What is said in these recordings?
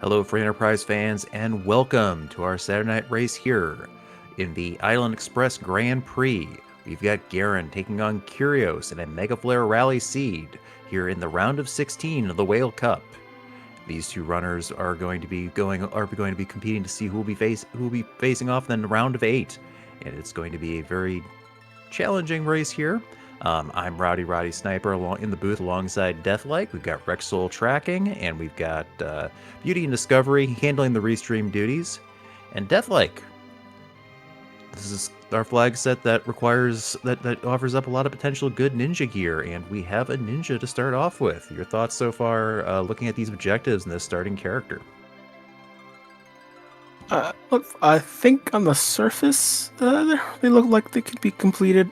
Hello, Free Enterprise fans, and welcome to our Saturday night race here in the Eidolon Express Grand Prix. We've got Guerin taking on Kyrios in a Mega Flare Rally Seed here in the round of 16 of the Whale Cup. These two runners are going to be competing to see who will be facing off in the round of 8, and it's going to be a very challenging race here. I'm Roddy Sniper in the booth alongside Deathlike. We've got Rexol tracking, and we've got Beauty and Discovery handling the restream duties. And Deathlike, this is our flag set that offers up a lot of potential good ninja gear, and we have a ninja to start off with. Your thoughts so far, looking at these objectives and this starting character? Look, I think on the surface, they look like they could be completed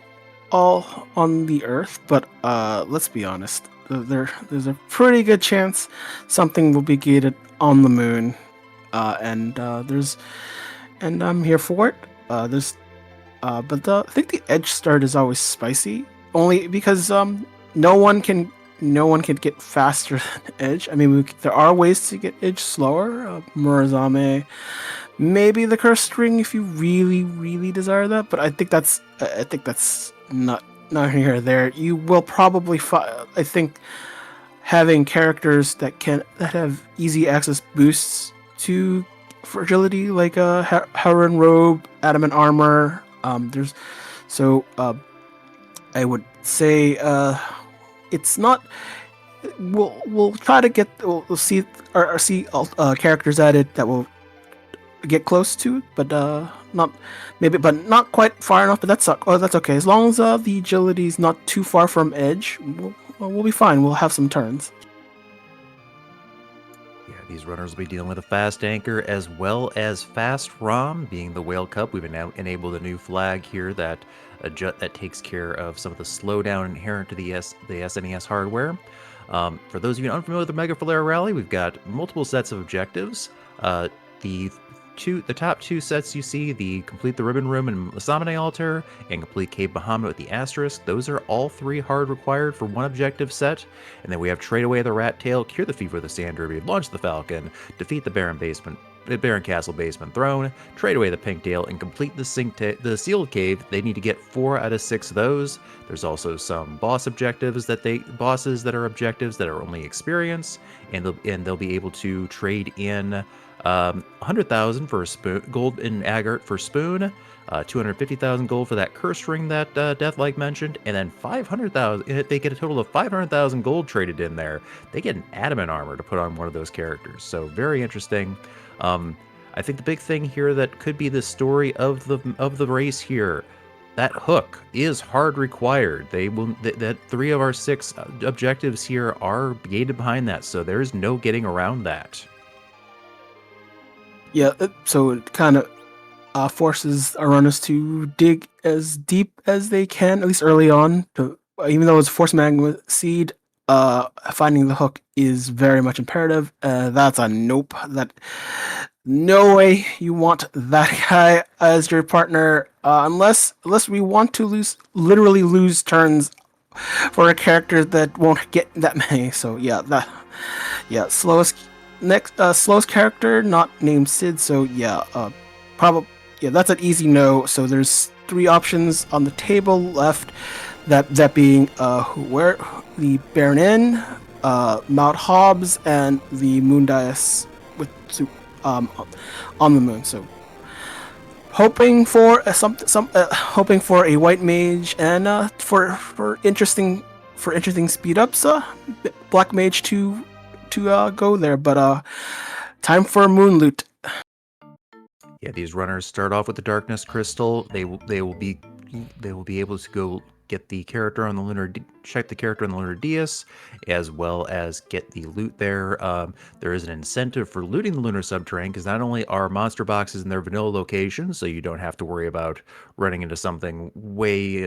all on the Earth, but let's be honest, there's a pretty good chance something will be gated on the Moon, and I'm here for it. I think the edge start is always spicy, only because no one can get faster than edge. I mean, there are ways to get edge slower. Murazame, maybe the curse string if you really desire that, but I think that's not here or there. You will probably I think having characters that have easy access boosts to fragility, like Heron Robe, Adamant Armor. There's so I would say it's not. We'll try to get we'll see characters added that will get close to it, but not quite far enough. But that's okay. As long as the agility is not too far from edge, we'll be fine. We'll have some turns. Yeah, these runners will be dealing with a fast anchor as well as fast ROM, being the Whale Cup. We've enabled a new flag here that takes care of some of the slowdown inherent to the SNES hardware. For those of you unfamiliar with the Mega Flare Rally, we've got multiple sets of objectives. The top two sets you see, the Complete the Ribbon Room and Masamune Altar, and Complete Cave Bahamut with the Asterisk, those are all three hard required for one objective set. And then we have Trade Away the Rat Tail, Cure the Fever of the Sand Derby, Launch the Falcon, Defeat the Barren Castle Basement Throne, Trade Away the Pink Tail, and complete the Sealed Cave. They need to get 4 out of 6 of those. There's also some bosses that are objectives that are only experience, and they'll be able to trade in 100,000 for a spoon, gold in agate for spoon, 250,000 gold for that curse ring that Deathlike mentioned, and then 500,000. They get a total of 500,000 gold traded in there. They get an adamant armor to put on one of those characters. So very interesting. I think the big thing here that could be the story of the race here. That hook is hard required. That 3 of our 6 objectives here are gated behind that, so there's no getting around that. Yeah, so it kind of forces our runners to dig as deep as they can, at least early on. Even though it's Force Magma Seed, finding the hook is very much imperative. That's a nope. No way you want that guy as your partner, unless we want to literally lose turns for a character that won't get that many. So slowest character not named Sid. So that's an easy no. So there's 3 options on the table left. That being where the Baron Inn, Mount Hobbs, and the Moon Dias with on the moon. So hoping for hoping for a white mage and for interesting speed ups. Black mage to go there, but time for moon loot. Yeah, these runners start off with the Darkness Crystal. They will be able to go get the character on the check the character on the Lunar Dais, as well as get the loot there. There is an incentive for looting the Lunar Subterranean, because not only are monster boxes in their vanilla locations, so you don't have to worry about running into something way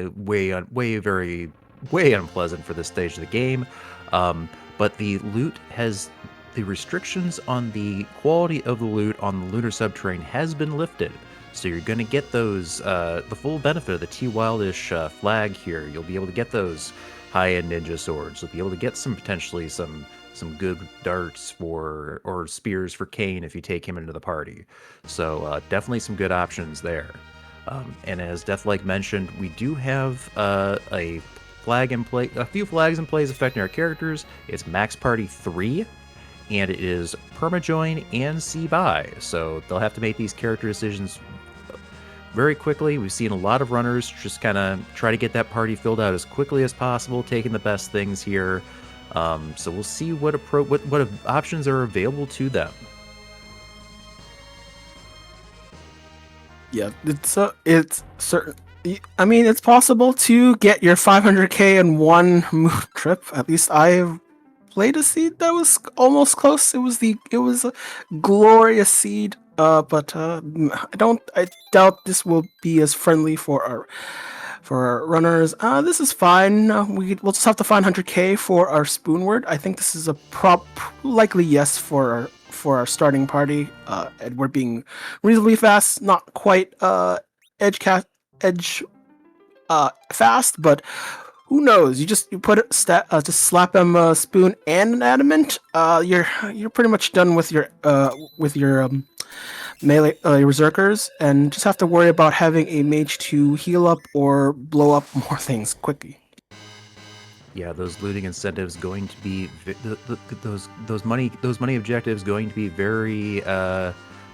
unpleasant for this stage of the game, but the loot has the restrictions on the quality of the loot on the Lunar Subterranean has been lifted. So you're going to get those, the full benefit of the T Wildish flag here. You'll be able to get those high-end ninja swords. You'll be able to get potentially some some good darts for or spears for Kane if you take him into the party. So definitely some good options there. And as Deathlike mentioned, we do have a flag in play, a few flags in place affecting our characters. It's Max Party 3, and it is permajoin and C-buy. So they'll have to make these character decisions very quickly. We've seen a lot of runners just kind of try to get that party filled out as quickly as possible, taking the best things here. So we'll see what options are available to them. Yeah, it's certain. I mean, it's possible to get your 500k in one move trip. At least I've played a seed that was almost close. It was a glorious seed. But I doubt this will be as friendly for our runners. This is fine. We'll just have to find 100k for our spoonward. I think this is a likely yes for our starting party. And we're being reasonably fast, not quite edge fast, but who knows? You put it just slap them a spoon and an adamant. You're pretty much done with your melee berserkers, and just have to worry about having a mage to heal up or blow up more things quickly. Yeah, those looting incentives going to be those money objectives going to be very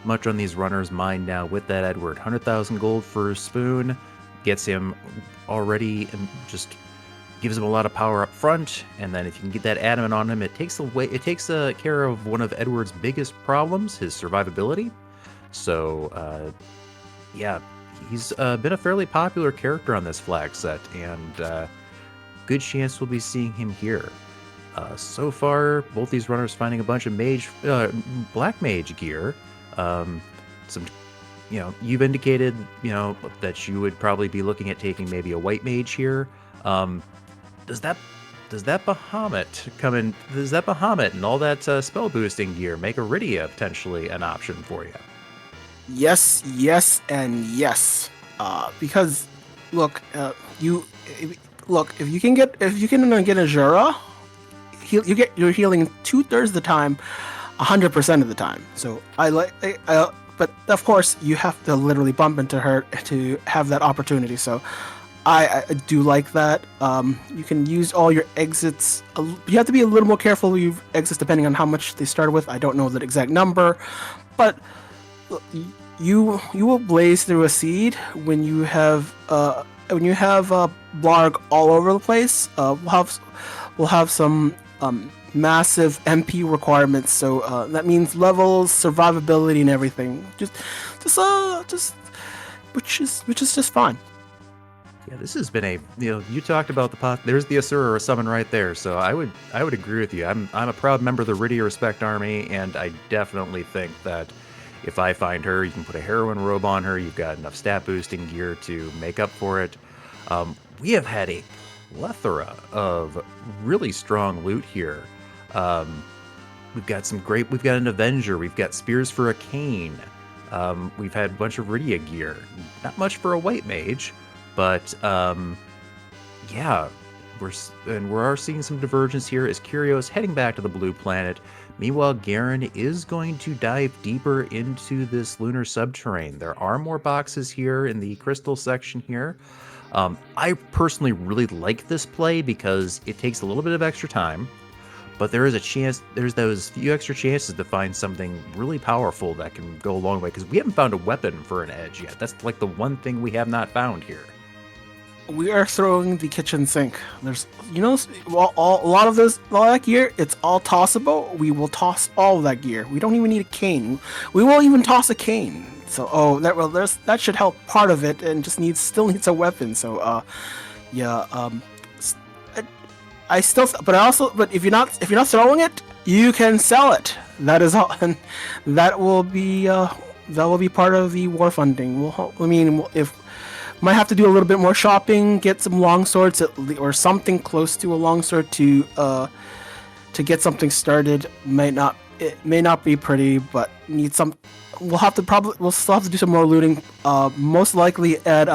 much on these runners' mind now with that Edward. 100,000 gold for a spoon gets him already and just gives him a lot of power up front, and then if you can get that adamant on him, it takes care of one of Edward's biggest problems, his survivability. So yeah, he's been a fairly popular character on this flag set, and good chance we'll be seeing him here. So far, both these runners finding a bunch of black mage gear. Some, you've indicated, that you would probably be looking at taking maybe a white mage here. Does that Bahamut come in? Does that Bahamut and all that spell boosting gear make Iridia potentially an option for you? Yes, and yes. Because look, if you can get a Jura, you're healing 2/3 of the time, 100% of the time. So but of course you have to literally bump into her to have that opportunity. So I do like that. You can use all your exits. You have to be a little more careful with your exits depending on how much they start with. I don't know the exact number, but you will blaze through a seed when you have Blarg all over the place. We'll have some massive MP requirements, so that means levels, survivability, and everything. Which is just fine. Yeah, this has been you talked about the pot. There's the Asura summon right there. So I would agree with you. I'm a proud member of the Iridia Respect Army, and I definitely think that if I find her, you can put a heroine robe on her. You've got enough stat boosting gear to make up for it. We have had a plethora of really strong loot here. We've got an Avenger. We've got spears for a Kane. We've had a bunch of Iridia gear. Not much for a white mage. But yeah, we're seeing some divergence here as Kyrios heading back to the blue planet. Meanwhile, Guerin is going to dive deeper into this lunar subterrane. There are more boxes here in the crystal section here. I personally really like this play because it takes a little bit of extra time, but there's those few extra chances to find something really powerful that can go a long way, because we haven't found a weapon for an edge yet. That's like the one thing we have not found here. We are throwing the kitchen sink. There's, a lot of all that gear, it's all tossable. We will toss all of that gear. We don't even need a cane. We won't even toss a cane. So, that should help part of it, and still needs a weapon. So, yeah. But if you're not throwing it, you can sell it. That is all, and that will be part of the war funding. Might have to do a little bit more shopping, get some long swords or something close to a long sword to get something started. It may not be pretty, but need some. We'll still have to do some more looting. Most likely at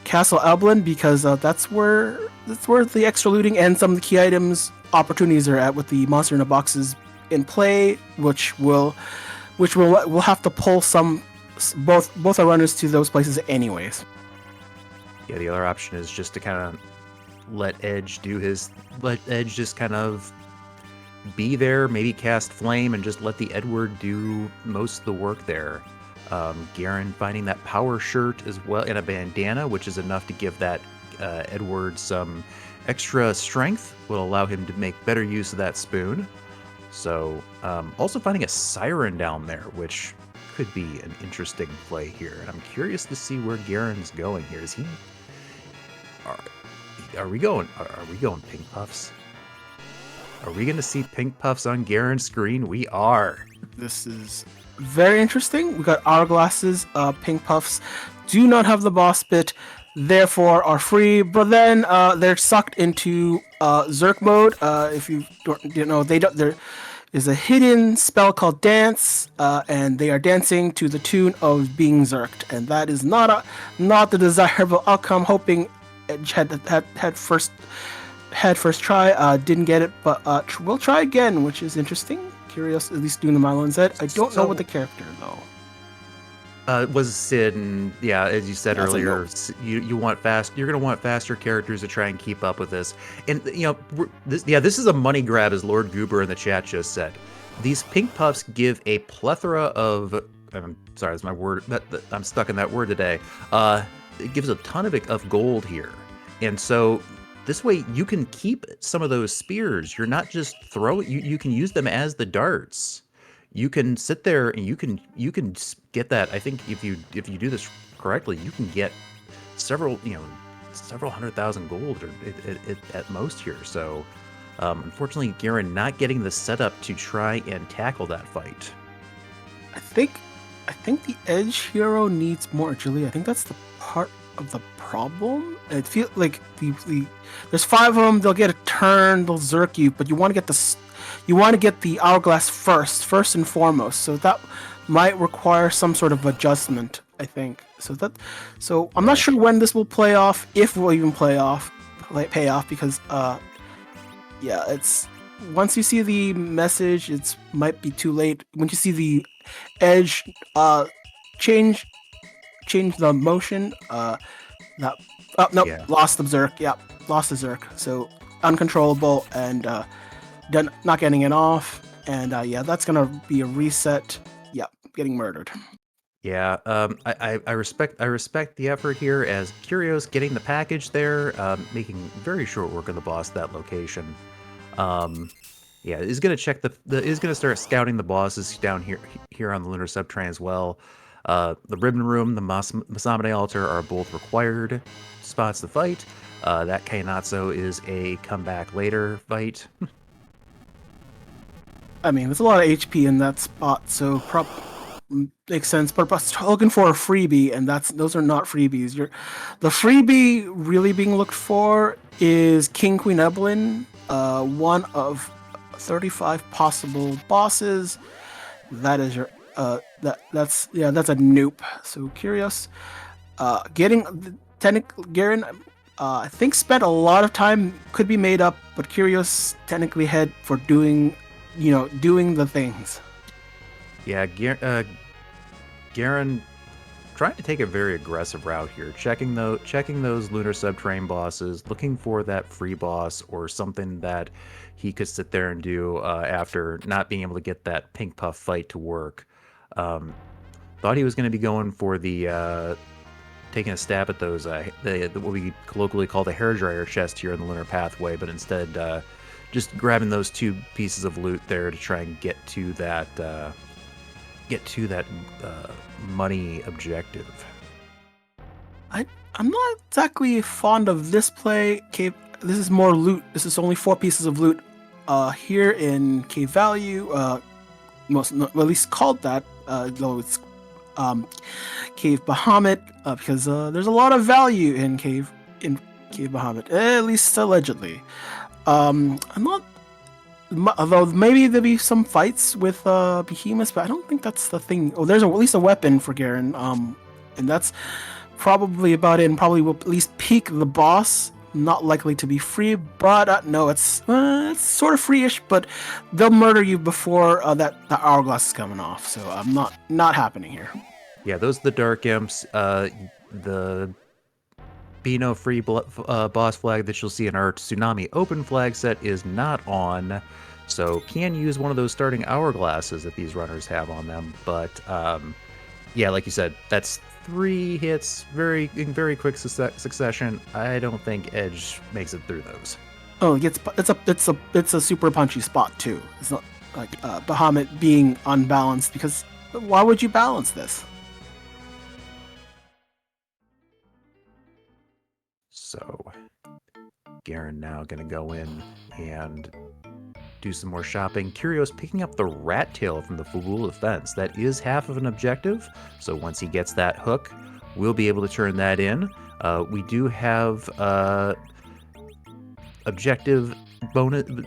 Castle Eidolon, because that's where the extra looting and some of the key items opportunities are at with the monster in the boxes in play, which we'll have to pull both our runners to those places anyways. Yeah, the other option is just to kind of let Edge just kind of be there, maybe cast Flame, and just let the Edward do most of the work there. Guerin finding that power shirt as well, and a bandana, which is enough to give that Edward some extra strength, will allow him to make better use of that spoon. So, also finding a siren down there, which could be an interesting play here. And I'm curious to see where Guerin's going here. Is he? Are we going pink puffs? Are we going to see pink puffs on Guerin's screen? We are. This is very interesting. We got hourglasses. Pink puffs do not have the boss bit, therefore are free. But then they're sucked into Zerk mode. If you don't know, there is a hidden spell called Dance, and they are dancing to the tune of being Zerked, and that is not the desirable outcome. Hoping Edge had first try, didn't get it, but we'll try again, which is interesting. Kyrios at least doing the Milo and Zed. I don't know what the character though. Was Sid, and yeah, as you said earlier, you want you're gonna want faster characters to try and keep up with this. And this is a money grab, as Lord Goober in the chat just said. These pink puffs give a plethora of, I'm sorry, that's my word. I'm stuck in that word today. It gives a ton of gold here, and so this way you can keep some of those spears. You're not just you can use them as the darts. You can sit there and you can get that. I think if you do this correctly, you can get several 100,000 gold at most here. So unfortunately, Guerin not getting the setup to try and tackle that fight. I think the Edge hero needs more agility. I think that's the part of the problem. It feels like there's 5 of them. They'll get a turn. They'll Zerk you, but you want to get the hourglass first and foremost. So that might require some sort of adjustment, I think. So I'm not sure when this will play off, if we'll even pay off, because it's once you see the message, it might be too late. Once you see the Edge change the motion, lost the Zerk. Yeah, lost the Zerk. So uncontrollable and not getting it off, and that's gonna be a reset. Yeah, getting murdered. Yeah, I respect the effort here, as Kyrios getting the package there, making very short work of the boss at that location. Is gonna check is gonna start scouting the bosses down here on the lunar subtrain as well. The Ribbon Room, the Masamune Altar are both required spots to fight. That Kainatsu is a come back later fight. I mean, there's a lot of HP in that spot, so makes sense. But looking for a freebie, and those are not freebies. The freebie really being looked for is King Queen Evelyn, one of 35 possible bosses. That is your that's a nope. So Kyrios, Guerin, I think spent a lot of time, could be made up, but Kyrios technically had for doing the things. Yeah, Guerin trying to take a very aggressive route here, checking those lunar subtrain bosses, looking for that free boss or something that he could sit there and do after not being able to get that pink puff fight to work. Thought he was going to be going for the taking a stab at those what we colloquially call the hairdryer chest here in the lunar pathway, but instead just grabbing those 2 pieces of loot there to try and get to that money objective. I'm not exactly fond of this play. Cave. This is more loot. This is only 4 pieces of loot here in Cave Value. At least called that, though it's Cave Bahamut, because there's a lot of value in Cave Bahamut, at least allegedly. I'm not. Although maybe there'll be some fights with behemoths, but I don't think that's the thing. Oh, there's at least a weapon for Guerin, and that's probably about it. And probably will at least peak the boss. not likely to be free, but no, it's sort of free-ish, but they'll murder you before that the hourglass is coming off. So I'm not happening here. Yeah, those are the Dark Imps. The Beano free boss flag that you'll see in our Tsunami open flag set is not on, so can use one of those starting hourglasses that these runners have on them. But yeah, like you said, that's 3 hits in very quick succession. I don't think Edge makes it through those. Oh, it's a super punchy spot too. It's not like Bahamut being unbalanced, because why would you balance this? So Guerin now going to go in and do some more shopping. Kyrios picking up the rat tail from the Fugul defense. That is half of an objective, so once he gets that hook, we'll be able to turn that in. We do have objective bonus, we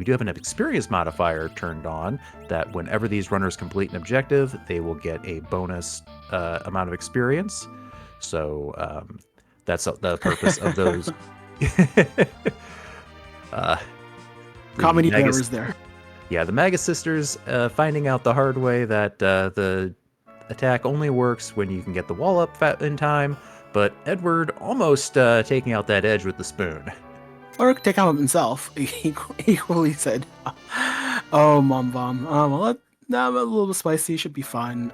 do have an experience modifier turned on that whenever these runners complete an objective, they will get a bonus amount of experience. So that's the purpose of those. Comedy errors there. Yeah, the Magus Sisters finding out the hard way that the attack only works when you can get the wall up in time, but Edward almost taking out that edge with the spoon. Or take out himself. He equally said, "Oh, Mom Bomb. Well, a little bit spicy. Should be fine."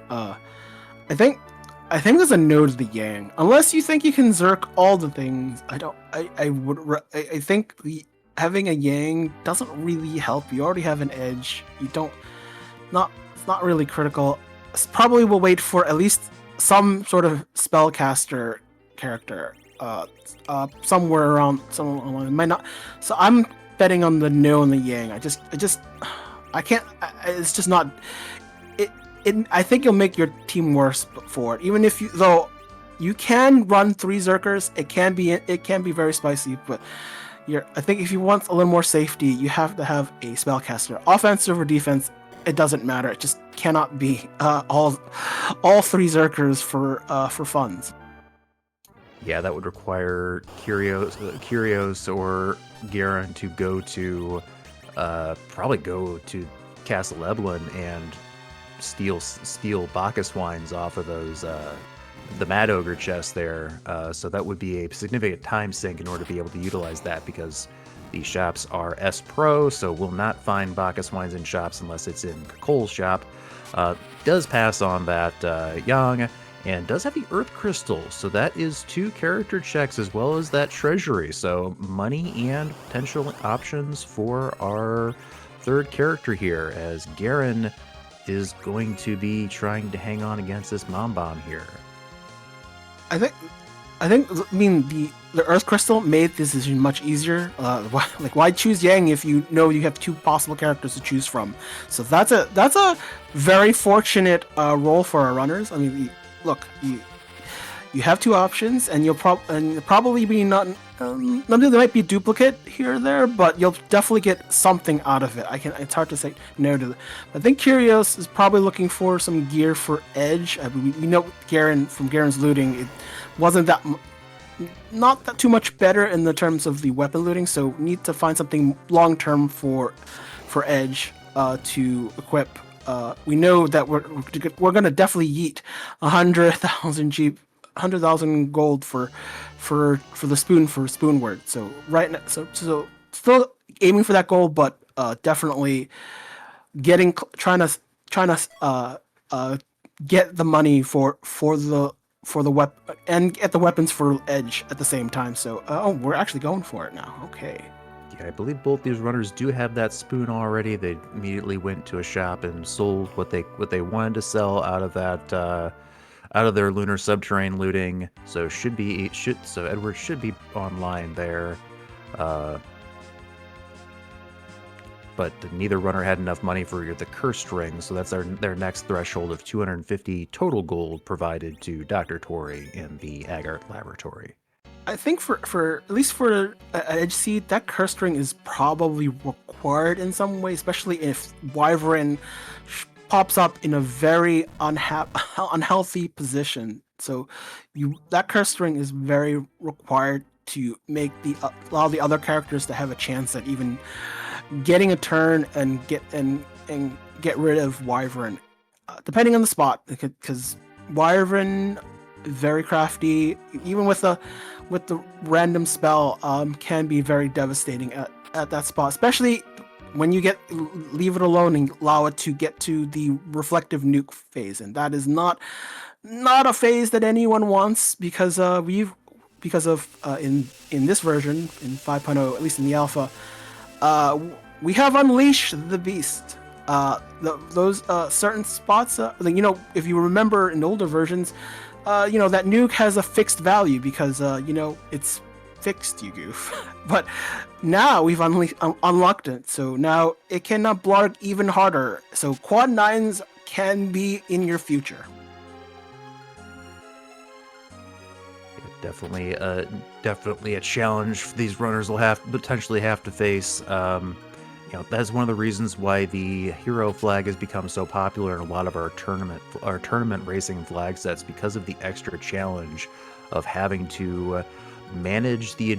I think there's a no to the Yang. Unless you think you can Zerk all the things, I think having a Yang doesn't really help. You already have an Edge. It's not really critical. Probably will wait for at least some sort of spellcaster character. Somewhere around someone it might not. So I'm betting on the no and the Yang. I can't. It's just not. I think you'll make your team worse for it. Even if you can run 3 Zerkers, it can be very spicy. But I think if you want a little more safety, you have to have a spellcaster, offensive or defense. It doesn't matter. It just cannot be all 3 Zerkers for funds. Yeah, that would require Kyrios or Guerin to probably go to Castle Eidolon and steal Bacchus wines off of those the Mad Ogre chest there. So that would be a significant time sink in order to be able to utilize that, because these shops are S Pro, so we'll not find Bacchus wines in shops unless it's in Cole's shop. Does pass on that Yang, and does have the Earth Crystal, so that is 2 character checks as well as that treasury. So money and potential options for our 3rd character here, as Guerin is going to be trying to hang on against this Mom Bomb here. I mean the Earth Crystal made this decision much easier. Why choose Yang if you know you have 2 possible characters to choose from? So that's a very fortunate role for our runners. I mean, look, you have 2 options, and you'll probably be not. There might be a duplicate here or there, but you'll definitely get something out of it. It's hard to say no to that. I think Kyrios is probably looking for some gear for Edge. I mean, we know from Guerin's looting, it wasn't not that too much better in the terms of the weapon looting. So we need to find something long term for Edge to equip. We know that we're gonna definitely yeet 100,000 gold for the spoon for Spoonward. So right now, so still aiming for that goal, but definitely trying to get the money for the weapon and get the weapons for Edge at the same time. So we're actually going for it now. Okay. Yeah, I believe both these runners do have that spoon already. They immediately went to a shop and sold what they wanted to sell out of that out of their lunar subterranean looting. So so Edward should be online there. But neither runner had enough money for the cursed ring, so that's their next threshold of 250 total gold provided to Dr. Tori in the Agart laboratory. I think for at least for Edge Seed, that cursed ring is probably required in some way, especially if Wyvern pops up in a very unhealthy position. So that cursed ring is very required to make allow the other characters to have a chance at even getting a turn and get rid of Wyvern, depending on the spot, because Wyvern very crafty, even with the random spell, can be very devastating at that spot, especially when you leave it alone and allow it to get to the reflective nuke phase, and that is not a phase that anyone wants, because in this version in 5.0, at least in the alpha, we have unleashed the beast. Those certain spots, if you remember in older versions, that nuke has a fixed value because it's fixed, you goof. But now we've unlocked it, so now it can block even harder. So quad 9s can be in your future. Definitely a challenge these runners will potentially have to face. That's one of the reasons why the hero flag has become so popular in a lot of our tournament racing flag sets, because of the extra challenge of having to manage the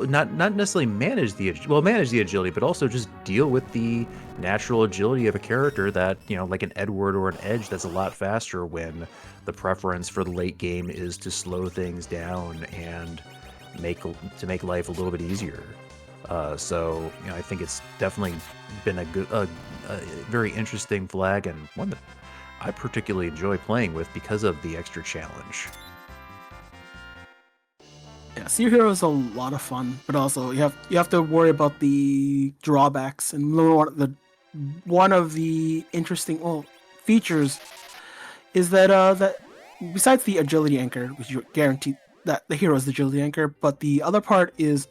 not necessarily manage the agility, but also just deal with the natural agility of a character that, like an Edward or an Edge, that's a lot faster when the preference for the late game is to slow things down and make life a little bit easier. So I think it's definitely been a very interesting flag, and one that I particularly enjoy playing with because of the extra challenge. Yeah, Sea Hero is a lot of fun, but also you have to worry about the drawbacks. And one of the interesting features is that besides the agility anchor, which you're guaranteed that the hero is the agility anchor, but the other part is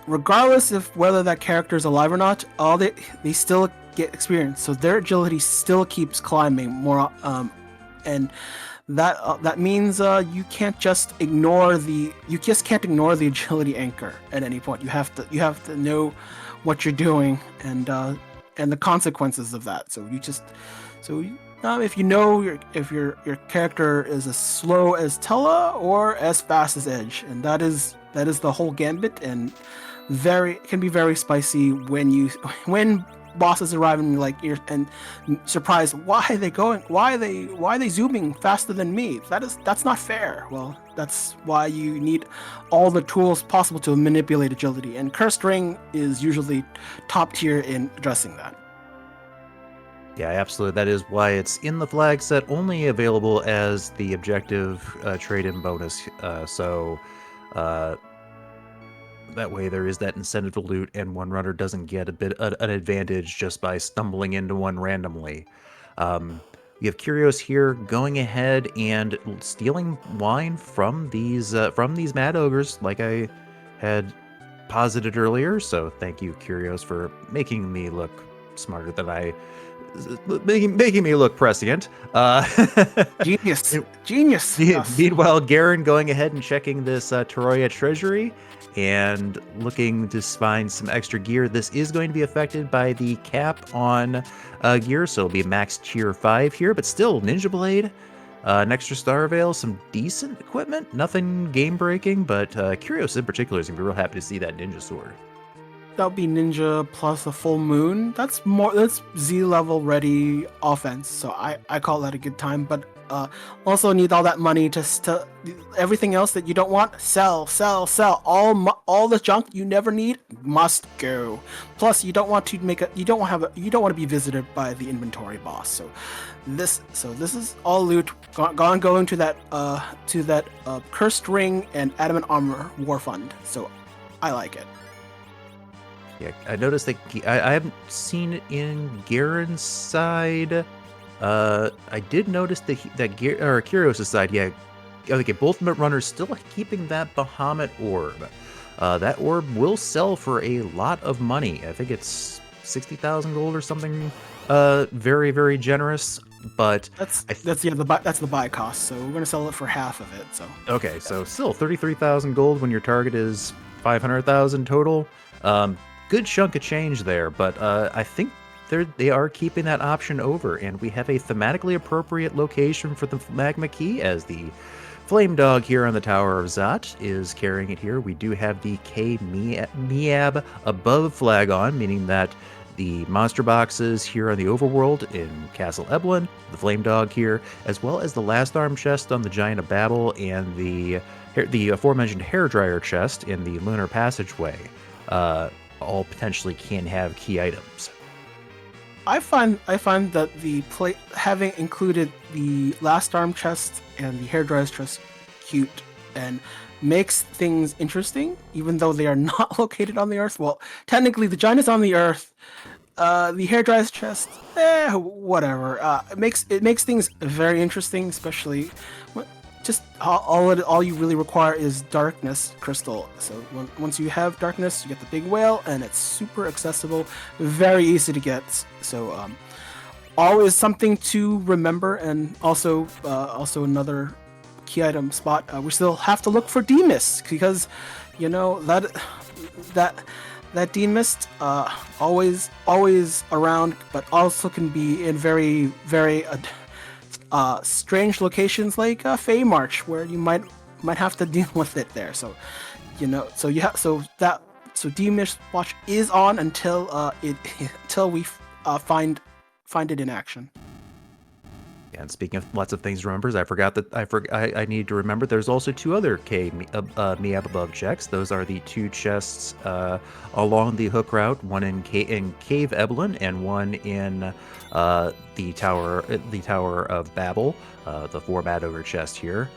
regardless of whether that character is alive or not, they still get experience, so their agility still keeps climbing more, and that means you just can't ignore the agility anchor at any point. You have to know what you're doing and the consequences of that. If you know if your character is as slow as Tella or as fast as Edge, and that is the whole gambit, and can be very spicy when bosses arrive and you're surprised, why are they zooming faster than me? That's not fair. Well, that's why you need all the tools possible to manipulate agility, and Cursed Ring is usually top tier in addressing that. Yeah, absolutely. That is why it's in the flag set, only available as the objective trade-in bonus. That way there is that incentive to loot, and one runner doesn't get an advantage just by stumbling into one randomly. We have Kyrios here going ahead and stealing wine from these Mad Ogres, like I had posited earlier. So thank you, Kyrios, for making me look smarter than making me look prescient. Genius. Genius. Meanwhile, Guerin going ahead and checking this Toroya treasury and looking to find some extra gear. This is going to be affected by the cap on gear, so it'll be max tier 5 here, but still, Ninja Blade, an extra Star Veil, some decent equipment, nothing game-breaking, but Kyrios in particular is going to be real happy to see that Ninja Sword. That'll be Ninja plus a full moon. That's Z level ready offense, so I call that a good time. But also need all that money to everything else that you don't want, sell. All the junk you never need must go. Plus, you don't want to be visited by the inventory boss. So this is all loot going to that Cursed Ring and Adamant Armor War Fund. So I like it. Yeah, I noticed that I haven't seen it in Guerin's side. I did notice that Kyrios' side. Yeah, okay, both runners still keeping that Bahamut orb. That orb will sell for a lot of money. I think it's 60,000 gold or something. Very, very generous. But that's the buy cost. So we're gonna sell it for half of it. So okay, so still 33,000 gold when your target is 500,000 total. Good chunk of change there, but I think they are keeping that option over, and we have a thematically appropriate location for the magma key as the Flame Dog here on the Tower of Zot is carrying it here. We do have the Miab above flag on, meaning that the monster boxes here on the overworld in Castle Eblin, the Flame Dog here, as well as the last arm chest on the Giant of Battle and the aforementioned hairdryer chest in the Lunar Passageway, all potentially can have key items. I find that having included the last arm chest and the hairdryer's chest cute and makes things interesting, even though they are not located on the Earth. Well, technically the giant is on the Earth. The hairdryer's chest, whatever. It makes things very interesting, especially just all you really require is darkness crystal. So once you have darkness, you get the big whale, and it's super accessible, very easy to get. So always something to remember, and also another key item spot. We still have to look for D-Mist because that D-Mist always around, but also can be in very very strange locations like Fey March, where you might have to deal with it there. So D-Mist watch is on until we find it in action. And speaking of lots of things to remember, I need to remember there's also two other Miab above checks. Those are the two chests along the hook route, one in Cave Eblin and one in the Tower of Babel, the 4 Mad Ogre chest here.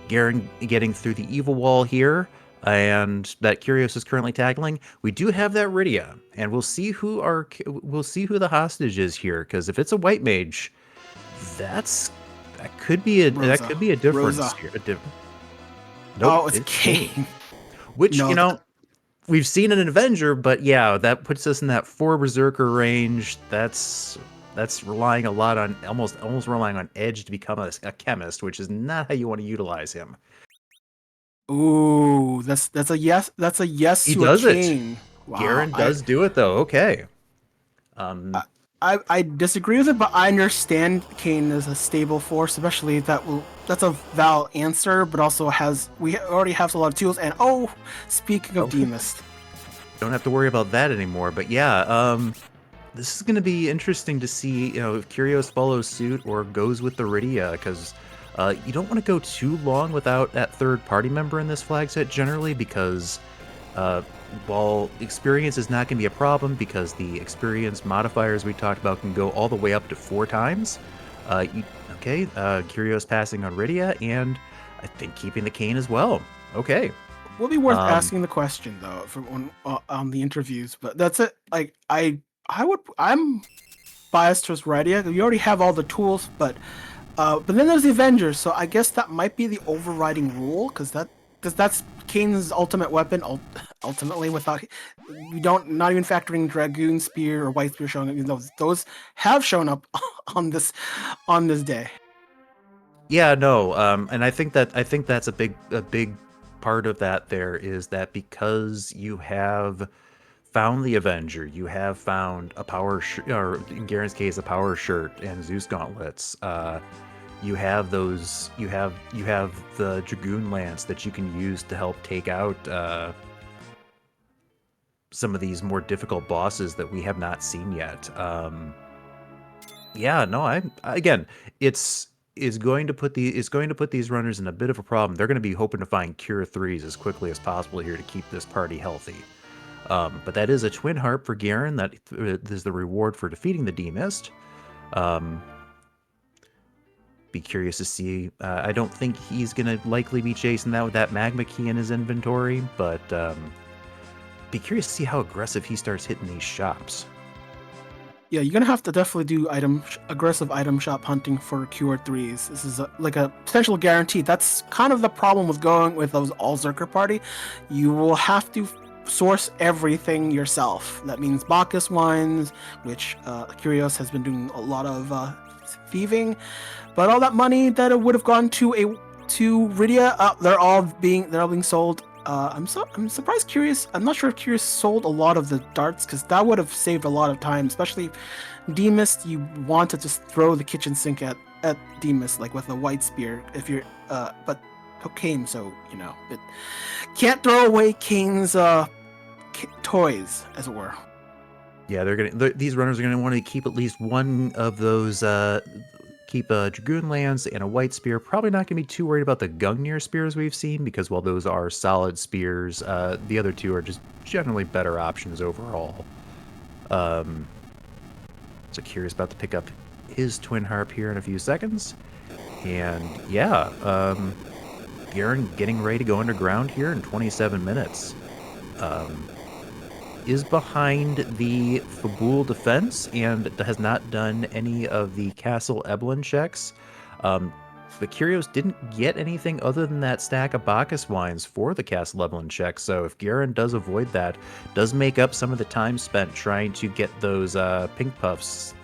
Guerin getting through the evil wall here, and that Kyrios is currently tackling. We do have that Rydia, and we'll see who the hostage is here, because if it's a white mage, that could be a difference Rosa. here. Nope, it's Kane. Which we've seen in an Avenger, but yeah, that puts us in that 4 Berserker range. That's relying a lot on almost relying on Edge to become a chemist, which is not how you want to utilize him. Ooh, that's a yes. That's a yes. He does Kane. it. Wow, Guerin does do it though. Okay. I disagree with it, but I understand Kane is a stable force, especially that's a valid answer, but also we already have a lot of tools. And speaking of D-Mist, don't have to worry about that anymore. But yeah, this is going to be interesting to see, if Kyrios follows suit or goes with the Rydia, because you don't want to go too long without that third party member in this flag set generally, because while experience is not going to be a problem, because the experience modifiers we talked about can go all the way up to 4 times. Kyrios passing on Rydia, and I think keeping the Kane as well. Okay. Will be worth asking the question though on the interviews, but that's it. Like I'm biased towards Rydia. You already have all the tools, but then there's the Avengers, so I guess that might be the overriding rule, because that's Kane's ultimate weapon. Ultimately, not even factoring Dragoon Spear or White Spear showing up, even though those have shown up on this day. Yeah, no, and I think that's a big part of that. There is that because you have found the Avenger, you have found a power, or in Guerin's case, a power shirt and Zeus gauntlets. You have those. You have the Dragoon Lance that you can use to help take out some of these more difficult bosses that we have not seen yet. It's going to put these runners in a bit of a problem. They're going to be hoping to find Cure 3s as quickly as possible here to keep this party healthy. But that is a twin harp for Guerin. That is the reward for defeating the D-Mist. Be curious to see. I don't think he's going to likely be chasing that with that magma key in his inventory, but be curious to see how aggressive he starts hitting these shops. Yeah, you're going to have to definitely do aggressive item shop hunting for Cure 3s. This is like a potential guarantee. That's kind of the problem with going with those all-Zerker party. You will have to source everything yourself. That means Bacchus wines, which Kyrios has been doing a lot of thieving, but all that money that it would have gone to Rydia, they're all being sold I'm surprised Kyrios. I'm not sure if Kyrios sold a lot of the darts because that would have saved a lot of time, especially Demas. You want to just throw the kitchen sink at Demas like with a white spear if you're but Kane, so it can't throw away Kane's toys, as it were. Yeah, these runners are gonna want to keep at least one of those. Keep a Dragoon Lance and a White Spear. Probably not going to be too worried about the Gungnir Spears we've seen, because while those are solid spears, the other two are just generally better options overall. So Kyrios about to pick up his Twin Harp here in a few seconds. And yeah, Guerin getting ready to go underground here in 27 minutes. Is behind the Fabul defense and has not done any of the Castle Eblin checks. The Kyrios didn't get anything other than that stack of Bacchus wines for the Castle Eblin check, so if Guerin does avoid that, does make up some of the time spent trying to get those pink puffs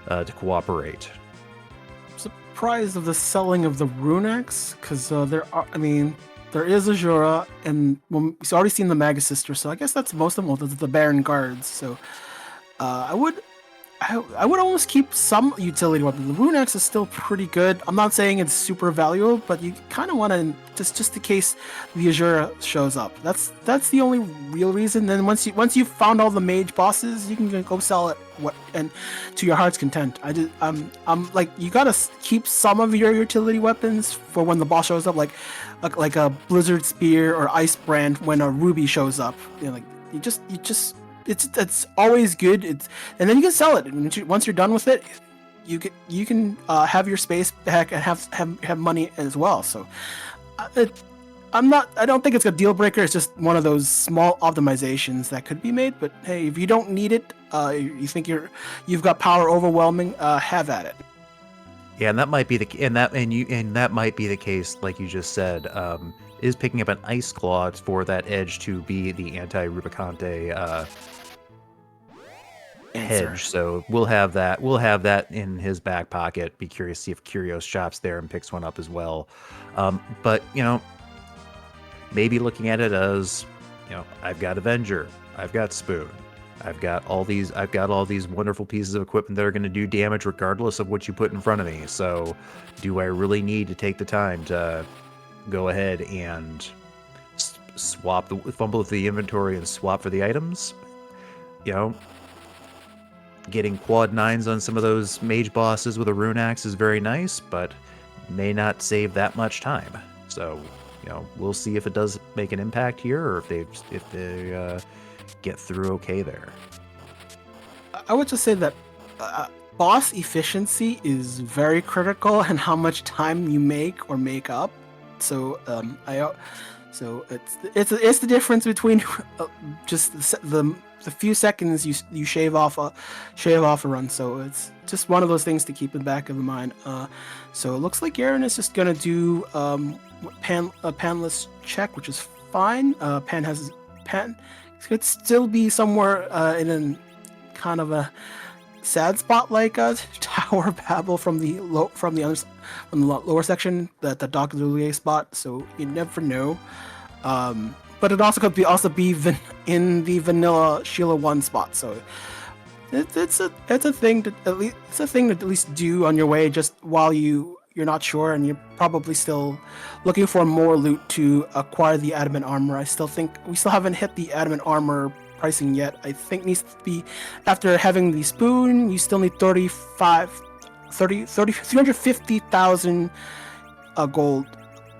to cooperate. Surprised of the selling of the rune axe, because there is Azura, and we've already seen the Magus Sister, so I guess that's most of them. The Baron Guards, so I would almost keep some utility weapons. The rune axe is still pretty good. I'm not saying it's super valuable, but you kind of want to just in case the Azura shows up. That's the only real reason. Then once you've found all the mage bosses, you can go sell it and to your heart's content. I'm like, you gotta keep some of your utility weapons for when the boss shows up, like a Blizzard Spear or Ice Brand when a Ruby shows up. Like you just it's always good. And then you can sell it. And once you're done with it, you can have your space back and have money as well. So I don't think it's a deal breaker. It's just one of those small optimizations that could be made. But hey, if you don't need it, you think you've got power overwhelming, have at it. Yeah, and that might be that might be the case, like you just said. Is picking up an Ice Claw for that edge to be the anti-Rubicante hedge. So we'll have that in his back pocket. Be curious to see if Kyrios shops there and picks one up as well. But maybe looking at it as, I've got Avenger, I've got Spoon, I've got all these wonderful pieces of equipment that are going to do damage regardless of what you put in front of me. So do I really need to take the time to go ahead and fumble with the inventory and swap for the items? Getting quad 9s on some of those mage bosses with a rune axe is very nice, but may not save that much time. So we'll see if it does make an impact here, or if they get through okay there. I would just say that boss efficiency is very critical, and how much time you make or make up. So it's the difference between just the few seconds you shave off a run. So it's just one of those things to keep in the back of the mind. So it looks like Guerin is just gonna do a panless check, which is fine. Pan could still be somewhere in a kind of a sad spot, like a Tower Babel from the lower section, the Dr. Lulier spot. So you never know. But it also could be in the vanilla Sheila 1 spot. So it's a thing to at least do on your way, just while you're not sure and you're probably still looking for more loot to acquire the adamant armor. I still think we still haven't hit the adamant armor pricing yet. I think needs to be, after having the spoon, you still need 350,000 gold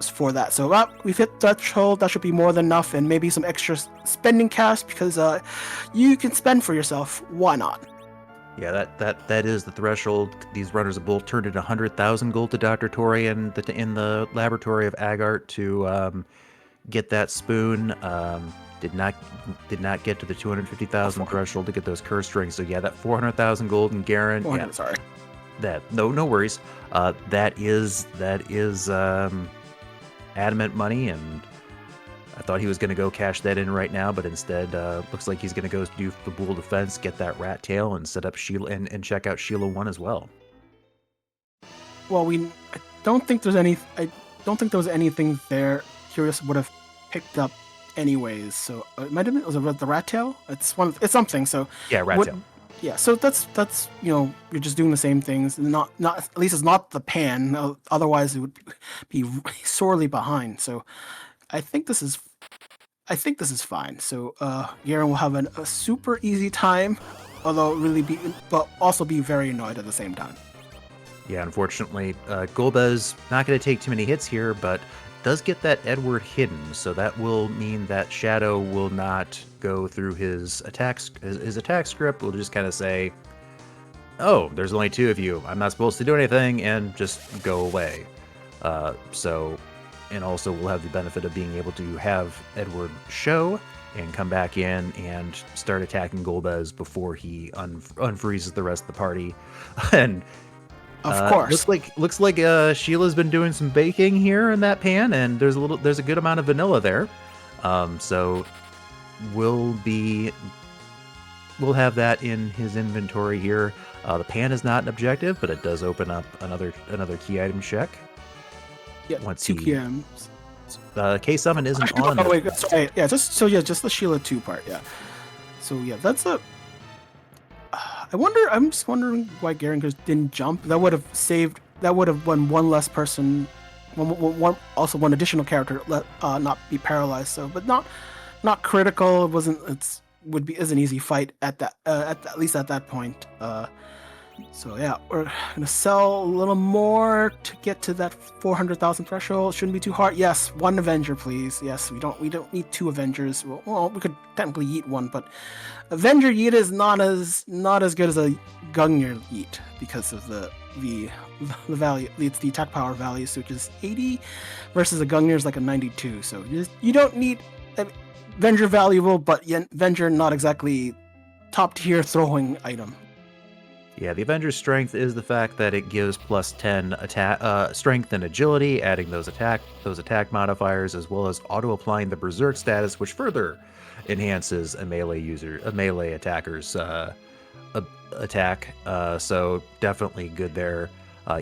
for that. So we've hit that threshold. That should be more than enough, and maybe some extra spending cash, because you can spend for yourself. Why not? Yeah, that is the threshold. These runners have both turned in 100,000 gold to Dr. Tori in the laboratory of Agart to get that spoon. Did not get to the 250,000 threshold to get those curse rings. So yeah, that 400,000 gold in Guerin. Yeah, sorry. That no worries. That is adamant money, and I thought he was going to go cash that in right now, but instead looks like he's going to go do the Bull defense, get that rat tail, and set up Sheila and check out Sheila 1 as well. Well, I don't think there was anything there Kyrios would have picked up anyways. So it might have been, was it the rat tail? It's one. It's something. So Yeah, rat what? tail. Yeah. So that's you're just doing the same things. Not at least it's not the pan. Otherwise it would be sorely behind. So I think this is fine. So Guerin will have a super easy time, although but also be very annoyed at the same time. Yeah, unfortunately, Golbez not going to take too many hits here, but does get that Edward hidden, so that will mean that Shadow will not go through his attack script. Will just kind of say, "Oh, there's only two of you. I'm not supposed to do anything," and just go away. And also we'll have the benefit of being able to have Edward show and come back in and start attacking Golbez before he unfreezes the rest of the party. And Of course. looks like Sheila's been doing some baking here in that pan, and there's a good amount of vanilla there. So we'll have that in his inventory here. The pan is not an objective, but it does open up another key item check. Yeah, Once 2 he p.m. K summon isn't Actually, on. oh, wait, sorry. Yeah, just the Sheila 2 part. Yeah. So yeah, that's a. I'm just wondering why Guerin didn't jump. That would have saved. That would have won one less person, also one additional character not be paralyzed. So, but not critical. It wasn't. Is an easy fight at least at that point. So yeah, we're gonna sell a little more to get to that 400,000 threshold. Shouldn't be too hard. Yes, one Avenger, please. Yes, we don't need two Avengers. Well, we could technically yeet one, but Avenger yeet is not as good as a Gungnir yeet because of the value. It's the attack power value, which is 80 versus a Gungnir is like a 92. So you don't need Avenger valuable, but Avenger not exactly top tier throwing item. Yeah, the Avenger's strength is the fact that it gives plus 10 attack, strength and agility, adding those attack modifiers, as well as auto applying the Berserk status, which further enhances a melee attacker's attack. So definitely good there.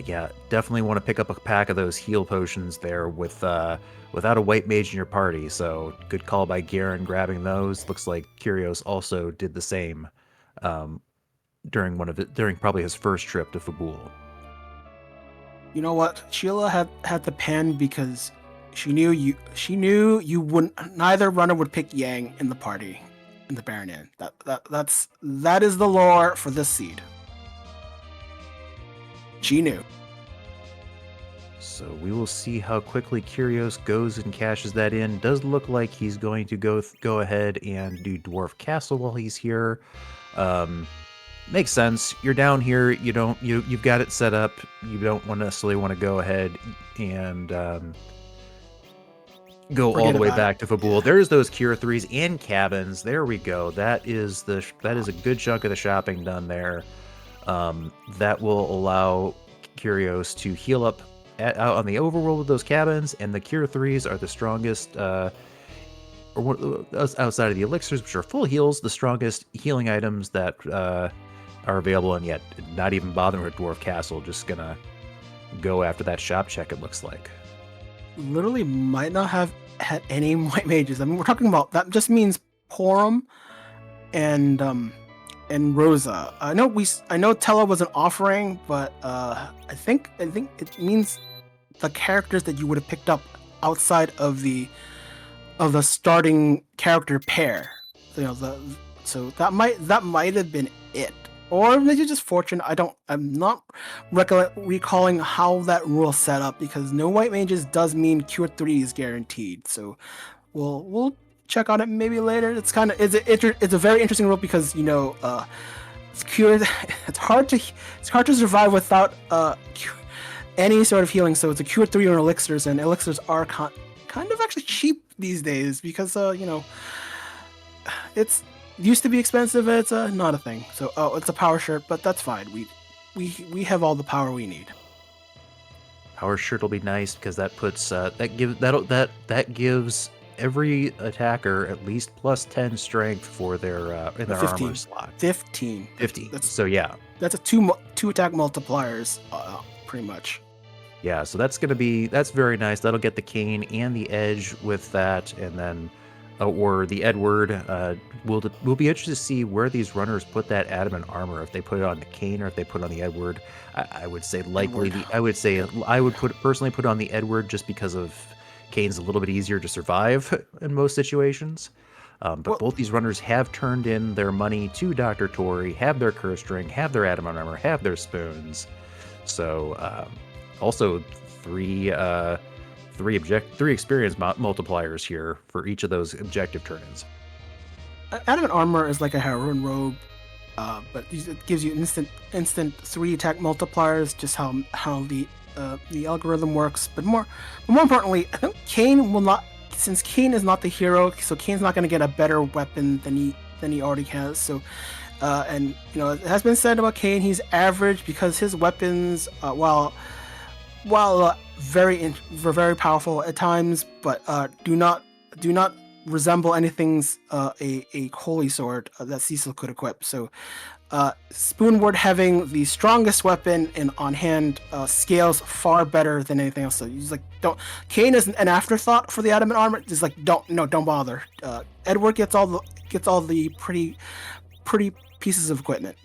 Yeah, definitely want to pick up a pack of those heal potions there without a white mage in your party. So good call by Guerin grabbing those. Looks like Kyrios also did the same. During probably his first trip to Fabul. You know what? Sheila had the pen because she knew you wouldn't. Neither runner would pick Yang in the party, in the Baron Inn. That is the lore for this seed. She knew. So we will see how quickly Kyrios goes and cashes that in. Does look like he's going to go ahead and do Dwarf Castle while he's here. Makes sense. You're down here. You've got it set up. You don't necessarily want to go ahead and go all the way back to Fabul. There's those Cure 3s and cabins. There we go. That is a good chunk of the shopping done there. That will allow Kyrios to heal up out on the overworld with those cabins, and the Cure 3s are the strongest. Outside of the elixirs, which are full heals, the strongest healing items that are available, and yet not even bothering with Dwarf Castle, just gonna go after that shop check, it looks like. Literally might not have had any white mages. I mean, we're talking about, that just means Porum and Rosa. I know Tella was an offering, but I think it means the characters that you would have picked up outside of the starting character pair. So that might have been it. Or maybe just fortune. I'm not recalling how that rule set up, because no white mages does mean Cure 3 is guaranteed. So we'll check on it maybe later. It's a very interesting rule because it's cure. It's hard to survive without any sort of healing. So it's a Cure 3 or elixirs, and elixirs are kind of actually cheap these days because it's used to be expensive. It's not a thing. So it's a power shirt, but that's fine. We have all the power we need. Power shirt will be nice because that puts that gives every attacker at least plus 10 strength for their in their 15. armor slot. 15. So yeah, that's a two attack multipliers, pretty much. Yeah, so that's very nice. That'll get the cane and the edge with that, and then or the Edward. We'll be interested to see where these runners put that adamant armor. If they put it on the Kane or if they put it on the Edward. I would say likely Edward. I would personally put it on the Edward just because of Kane's a little bit easier to survive in most situations. But Well, both these runners have turned in their money to Dr. Tori, have their curse string, have their adamant armor, have their spoons. So also three experience multipliers here for each of those objective turn-ins. adamant armor is like a heroin robe, but it gives you instant 3 attack multipliers. Just how the algorithm works. But more importantly, I think Kane will not, since Kane is not the hero, so Kane's not going to get a better weapon than he already has. So, and it has been said about Kane, he's average because his weapons, while very powerful at times, but do not resemble anything's a holy sword that Cecil could equip. So Spoonward having the strongest weapon on hand scales far better than anything else. So he's like, don't. Kane is an afterthought for the adamant armor. Just like, don't bother. Edward gets all the pretty pieces of equipment.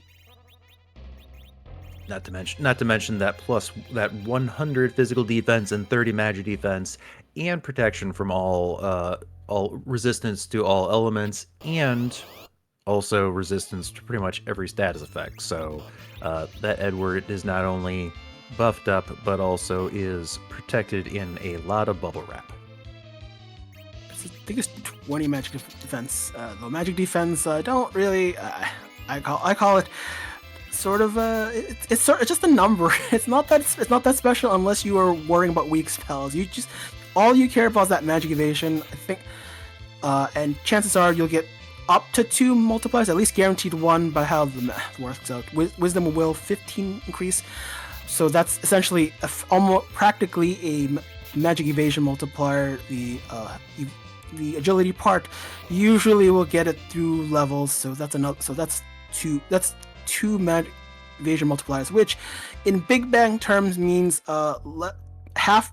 Not to mention that plus that 100 physical defense and 30 magic defense and protection from all resistance to all elements and also resistance to pretty much every status effect. So that Edward is not only buffed up, but also is protected in a lot of bubble wrap. I think it's 20 magic defense. The magic defense don't really. I call it sort of. It's just a number. It's not that special unless you are worrying about weak spells. All you care about is that magic evasion. I think, and chances are you'll get up to 2 multipliers, at least guaranteed 1 by how the math works out. Wisdom will 15 increase, so that's essentially almost practically a magic evasion multiplier. The agility part usually will get it through levels, so that's two magic evasion multipliers, which in Big Bang terms means half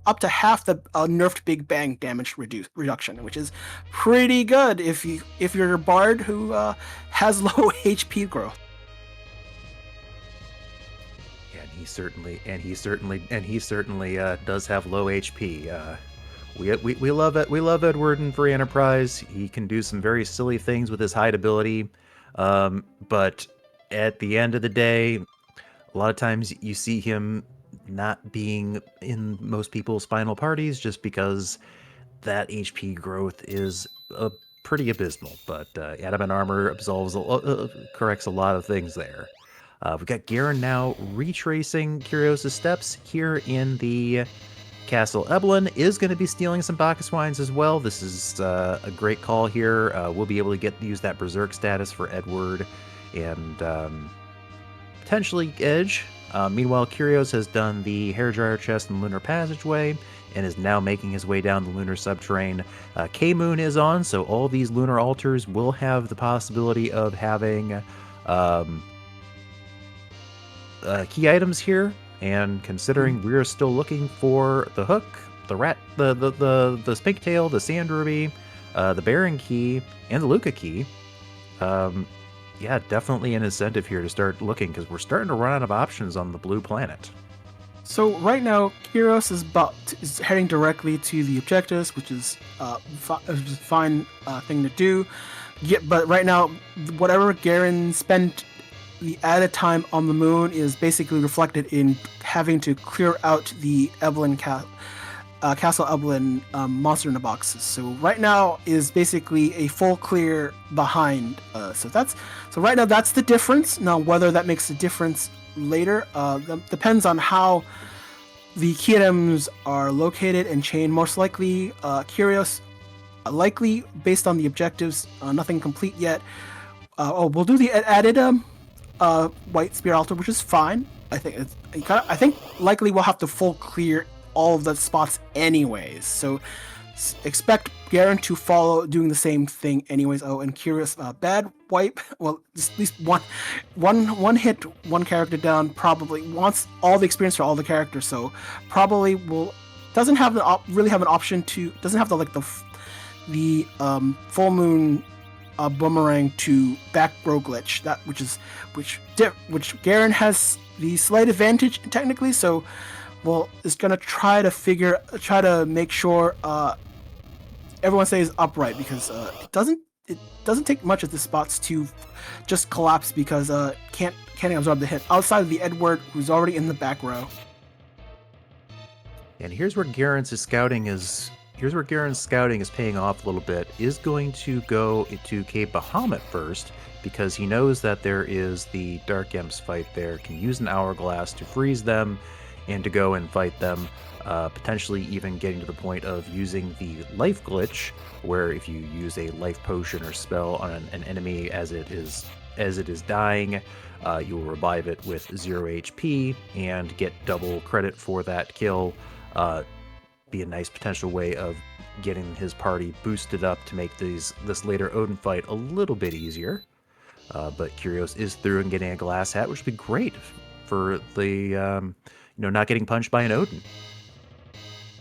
up to half the nerfed Big Bang damage reduction, which is pretty good if you're a bard who has low HP growth. Yeah, and he certainly does have low HP. We love it. We love Edward in Free Enterprise. He can do some very silly things with his hide ability, but at the end of the day, a lot of times you see him not being in most people's final parties just because that HP growth is pretty abysmal. But adamant armor corrects a lot of things there. We've got Guerin now retracing Kyrios' steps here in the Castle. Eidolon is going to be stealing some Bacchus wines as well. This is a great call here. We'll be able to use that Berserk status for Edward and potentially Edge. Meanwhile, Kyrios has done the Hairdryer Chest and Lunar Passageway and is now making his way down the Lunar Subterrane. K-Moon is on, so all these Lunar Altars will have the possibility of having key items here. And considering we're still looking for the hook, the rat, the spink tail, the sand ruby, the Baron key, and the Luca key, yeah, definitely an incentive here to start looking because we're starting to run out of options on the blue planet. So right now, Kyrios is heading directly to the objectives, which is a fine thing to do. Yeah, but right now, whatever Guerin spent the added time on the moon is basically reflected in having to clear out the Castle Eidolon monster in the boxes. So right now is basically a full clear behind. So right now that's the difference. Now whether that makes a difference later depends on how the key items are located and chained. Most likely, Kyrios, likely based on the objectives, nothing complete yet. We'll do the added White Spear Altar, which is fine. I think likely we'll have to full clear all of the spots anyways. So expect Guerin to follow doing the same thing anyways. Oh, and Kyrios, bad wipe. Well, just at least one hit, one character down. Probably wants all the experience for all the characters. So probably doesn't have an option to, doesn't have the the full moon boomerang to back row glitch. That which Guerin has the slight advantage technically. So, well, is gonna try to make sure everyone stays upright because it doesn't take much of the spots to just collapse because can't absorb the hit outside of the Edward who's already in the back row. And here's where Guerin's scouting is paying off a little bit. Is going to go into Cape Bahamut first because he knows that there is the Dark Imps fight there. Can use an hourglass to freeze them and to go and fight them. Potentially even getting to the point of using the life glitch, where if you use a life potion or spell on an enemy as it is dying, you will revive it with 0 HP and get double credit for that kill. Be a nice potential way of getting his party boosted up to make this later Odin fight a little bit easier. But Kyrios is through and getting a glass hat, which would be great for the not getting punched by an Odin.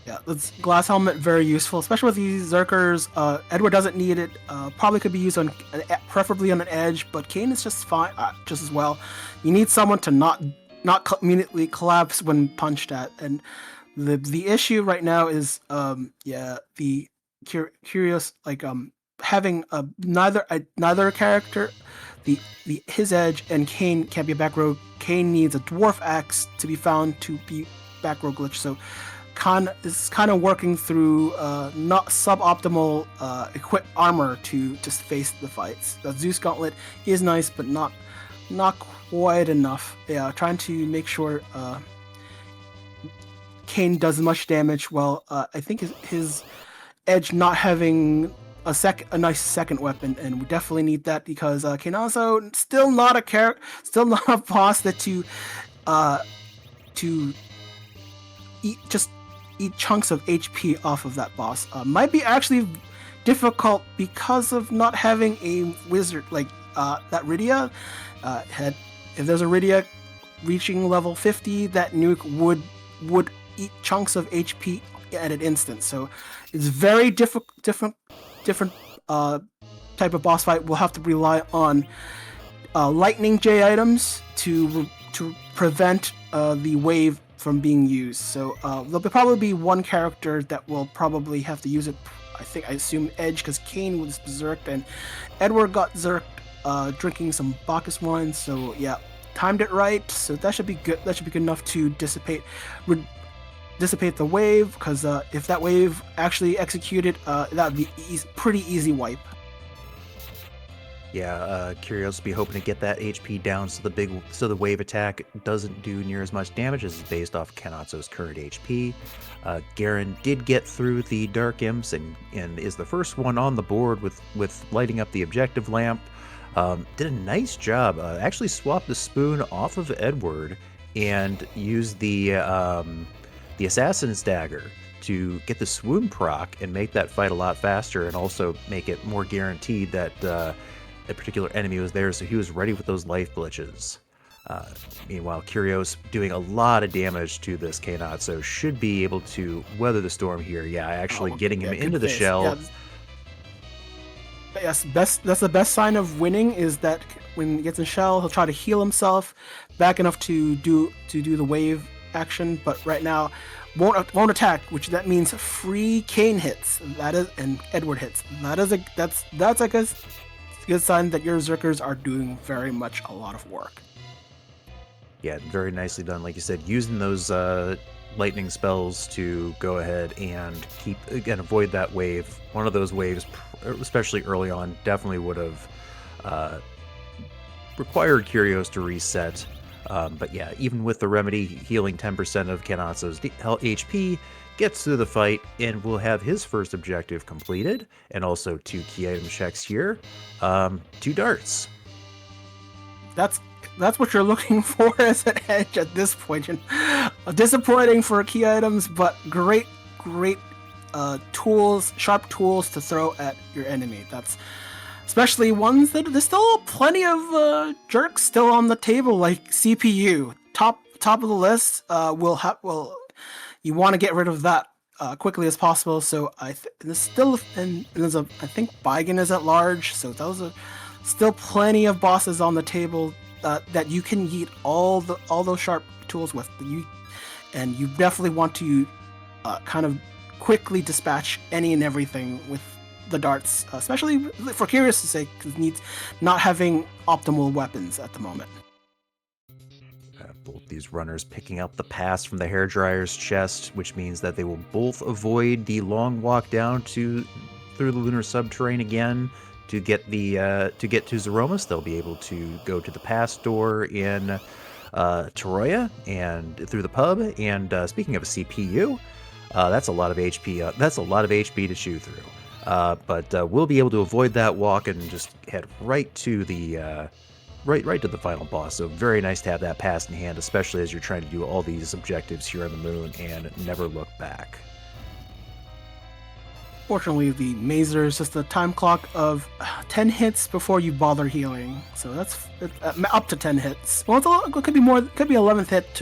Yeah, that's glass helmet very useful, especially with these Zerkers. Edward doesn't need it. Probably could be used on preferably on an edge, but Kane is just fine, just as well. You need someone to not immediately collapse when punched at, and the issue right now is the Kyrios having neither character, his edge and Kane can't be a back row. Kane needs a dwarf axe to be found to be back row glitch. So Khan is kind of working through not suboptimal equip armor to just face the fights. The Zeus Gauntlet is nice, but not quite enough. Yeah, trying to make sure Kane does as much damage. Well, I think his edge not having a nice second weapon, and we definitely need that because Kane also still not a boss that to eat chunks of HP off of that boss. Might be actually difficult because of not having a wizard like that Rydia. If there's a Rydia reaching level 50, that nuke would eat chunks of HP at an instant. So it's very different type of boss fight. We'll have to rely on lightning J items to prevent the wave from being used. So there'll probably be one character that will probably have to use it. I assume Edge, because Kane was berserked and Edward got zerked drinking some Bacchus wine. So yeah, timed it right. So that should be good. That should be good enough to dissipate the wave. Because if that wave actually executed, that'd be pretty easy wipe. Yeah, Kyrios will be hoping to get that HP down so the wave attack doesn't do near as much damage as is based off Kanatsu's current HP. Guerin did get through the Dark Imps and is the first one on the board with lighting up the objective lamp. Did a nice job. Actually swapped the spoon off of Edward and used the Assassin's Dagger to get the swoon proc and make that fight a lot faster, and also make it more guaranteed that a particular enemy was there, so he was ready with those life glitches. Meanwhile, Kyrios doing a lot of damage to this K-Not, so should be able to weather the storm here. Yeah, actually getting him into the shell. Yeah. Yes, that's the best sign of winning, is that when he gets in shell, he'll try to heal himself back enough to do the wave action, but right now won't attack, which that means free Kane hits. That is, and Edward hits. That's like a good sign that your Zerkers are doing very much a lot of work. Yeah, very nicely done. Like you said, using those lightning spells to go ahead and avoid that wave. One of those waves, especially early on, definitely would have required Kyrios to reset. But yeah, even with the remedy healing 10% of Kanatsu's HP, gets through the fight and will have his first objective completed, and also 2 key item checks here. 2 darts. That's what you're looking for as an edge at this point. Disappointing for key items, but great tools, sharp tools to throw at your enemy. That's especially ones that there's still plenty of jerks still on the table, like CPU. Top of the list. You want to get rid of that quickly as possible. So there's still and there's a I think Baigen is at large, so those are still plenty of bosses on the table that you can yeet all those sharp tools with. You definitely want to kind of quickly dispatch any and everything with the darts, especially for Kyrios' sake, because needs not having optimal weapons at the moment. Both these runners picking up the pass from the hairdryer's chest, which means that they will both avoid the long walk down through the lunar subterranean again to get to get to Zeromus. They'll be able to go to the pass door in Toroya and through the pub. And speaking of a CPU, that's a lot of HP. That's a lot of HP to chew through. But we'll be able to avoid that walk and just head right to the right to the final boss. So very nice to have that pass in hand, especially as you're trying to do all these objectives here on the moon and never look back. Fortunately, the Mazer is just a time clock of 10 hits before you bother healing. So that's up to 10 hits. Well, it could be more. It could be 11th hit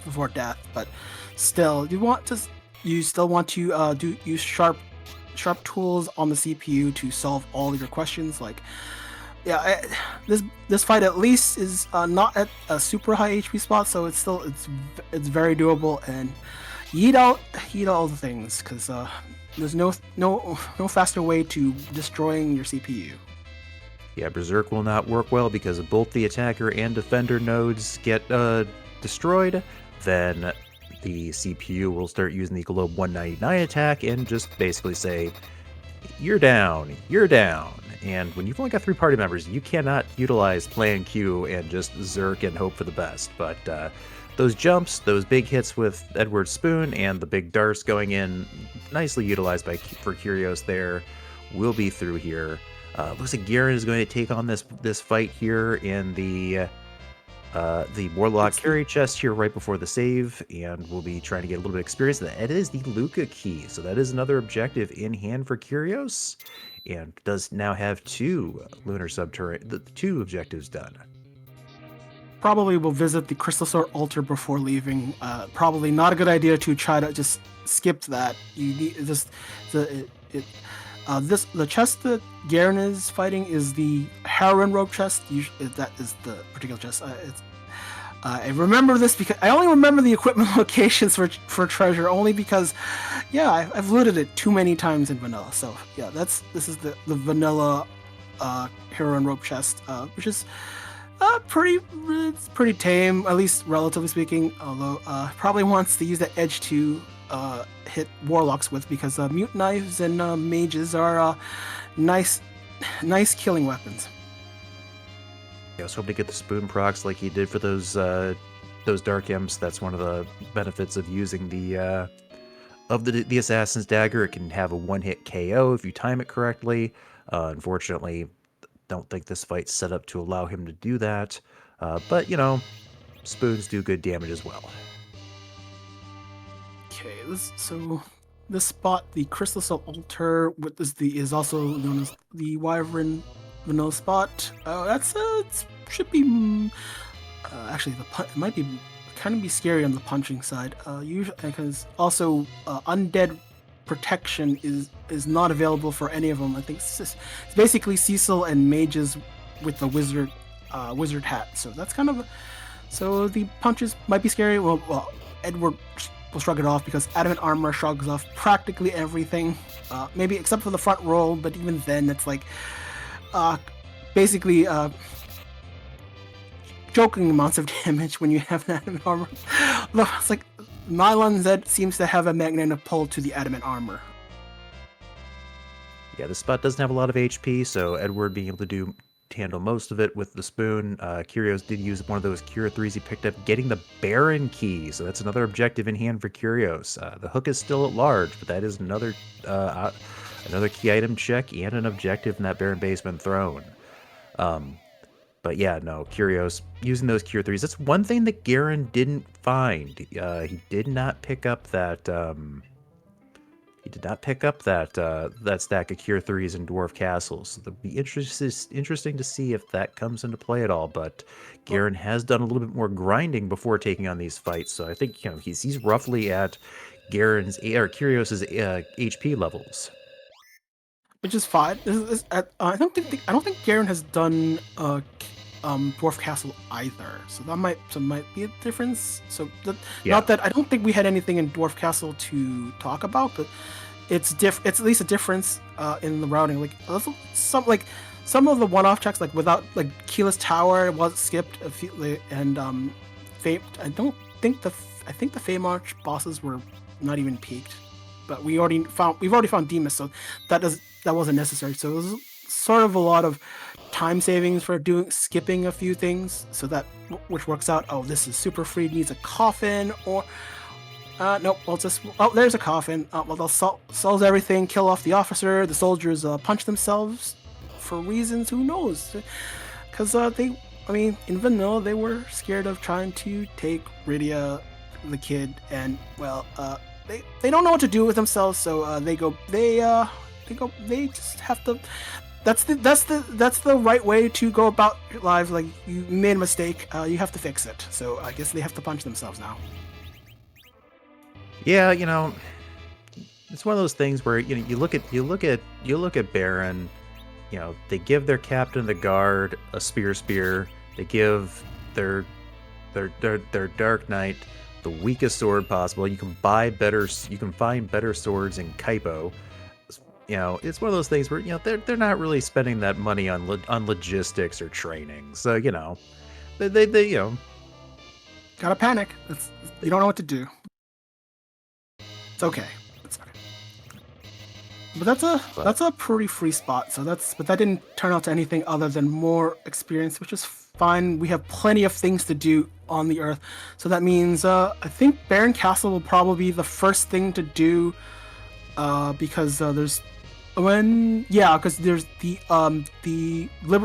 before death, but still, you still want to use sharp tools on the CPU to solve all of your questions. Like, yeah, this fight at least is not at a super high HP spot, so it's very doable. And eat all the things, because there's no faster way to destroying your CPU. Yeah, Berserk will not work well because both the attacker and defender nodes get destroyed. Then the CPU will start using the Globe 199 attack and just basically say, "You're down, you're down." And when you've only got 3 party members, you cannot utilize Plan Q and just Zerk and hope for the best. But those jumps, those big hits with Edward's spoon, and the big darts going in, nicely utilized for Kyrios there, will be through here. Looks like Guerin is going to take on this fight here in the Warlock carry chest here right before the save, and we'll be trying to get a little bit of experience. That is the Luca key, so that is another objective in hand for Kyrios, and does now have 2 lunar subterranean, 2 objectives done. Probably will visit the Crystal Sword altar before leaving. Probably not a good idea to try to just skip that. You need the chest that Guerin is fighting is the Heroin Rope chest. That is the particular chest. I remember this because I only remember the equipment locations for treasure only because, yeah, I've looted it too many times in vanilla. So yeah, this is the vanilla Heroin Rope chest, which is it's pretty tame, at least relatively speaking. Although probably wants to use that edge to hit warlocks with, because mute knives and mages are nice killing weapons. I was hoping to get the spoon procs like he did for those dark imps. That's one of the benefits of using the assassin's dagger. It can have a 1-hit KO if you time it correctly. Unfortunately, don't think this fight's set up to allow him to do that. But spoons do good damage as well. Okay, this spot, the Crystal Soul Altar, is also known as the Wyvern Vanilla spot. It should be actually it might be kind of be scary on the punching side. Usually because also undead protection is not available for any of them. I think it's basically Cecil and mages with the wizard hat. So that's kind of so the punches might be scary. Well, Edward will shrug it off because adamant armor shrugs off practically everything, maybe except for the front roll. But even then, it's like basically joking amounts of damage when you have an adamant armor. It's like Nylon Z seems to have a magnetic pull to the adamant armor. Yeah, this spot doesn't have a lot of HP, so Edward being able to handle most of it with the spoon. Kyrios did use one of those Cure 3s he picked up, getting the Baron key, so that's another objective in hand for Kyrios. The hook is still at large, but that is another key item check and an objective in that Baron Basement throne. But yeah, no, Kyrios using those Cure 3s. That's one thing that Guerin didn't find. He did not pick up that. He did not pick up that stack of Cure 3s in Dwarf Castles. So it'll be interesting to see if that comes into play at all. But Guerin has done a little bit more grinding before taking on these fights, so I think he's roughly at Guerin's or Kyrios's HP levels. which is fine. I don't think Garen has done Dwarf Castle either, so that might be a difference. So Yeah. not that I don't think we had anything in Dwarf Castle to talk about, but it's at least a difference in the routing. Like some of the one-off checks, like without like Keyless Tower was skipped a few, and I don't think I think the Fey March bosses were not even peaked, but we've already found Demas, so that wasn't necessary. So it was sort of a lot of time savings for skipping a few things, so that which works out. Oh, this is super free. Needs a coffin, or nope. There's a coffin. Well, they'll solve everything, kill off the officer. The soldiers punch themselves for reasons who knows, because in vanilla they were scared of trying to take Rydia, the kid, and well, they don't know what to do with themselves, so they just have to. That's the right way to go about your lives. Like, you made a mistake, you have to fix it. So I guess they have to punch themselves now. Yeah, it's one of those things where you look at Baron. They give their captain of the guard a spear. They give their Dark Knight the weakest sword possible. You can find better swords in Kaipo. It's one of those things where they're not really spending that money on logistics or training. So they Gotta panic. You don't know what to do. It's okay. But that's a pretty free spot. But that didn't turn out to anything other than more experience, which is fine. We have plenty of things to do on the Earth, so that means I think Baron Castle will probably be the first thing to do, because there's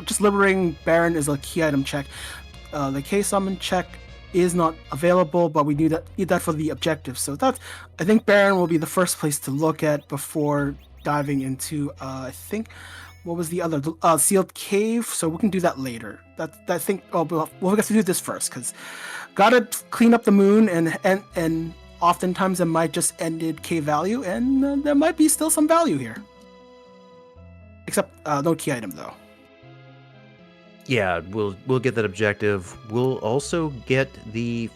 just liberating Baron is a key item check. The K summon check is not available, but we need that for the objective. So I think Baron will be the first place to look at before diving into I think what was the other sealed cave. So we can do that later. I think we have to do this first, because gotta clean up the moon, and oftentimes it might just ended K value, and there might be still some value here. Except no key item though. Yeah, we'll get that objective. We'll also get the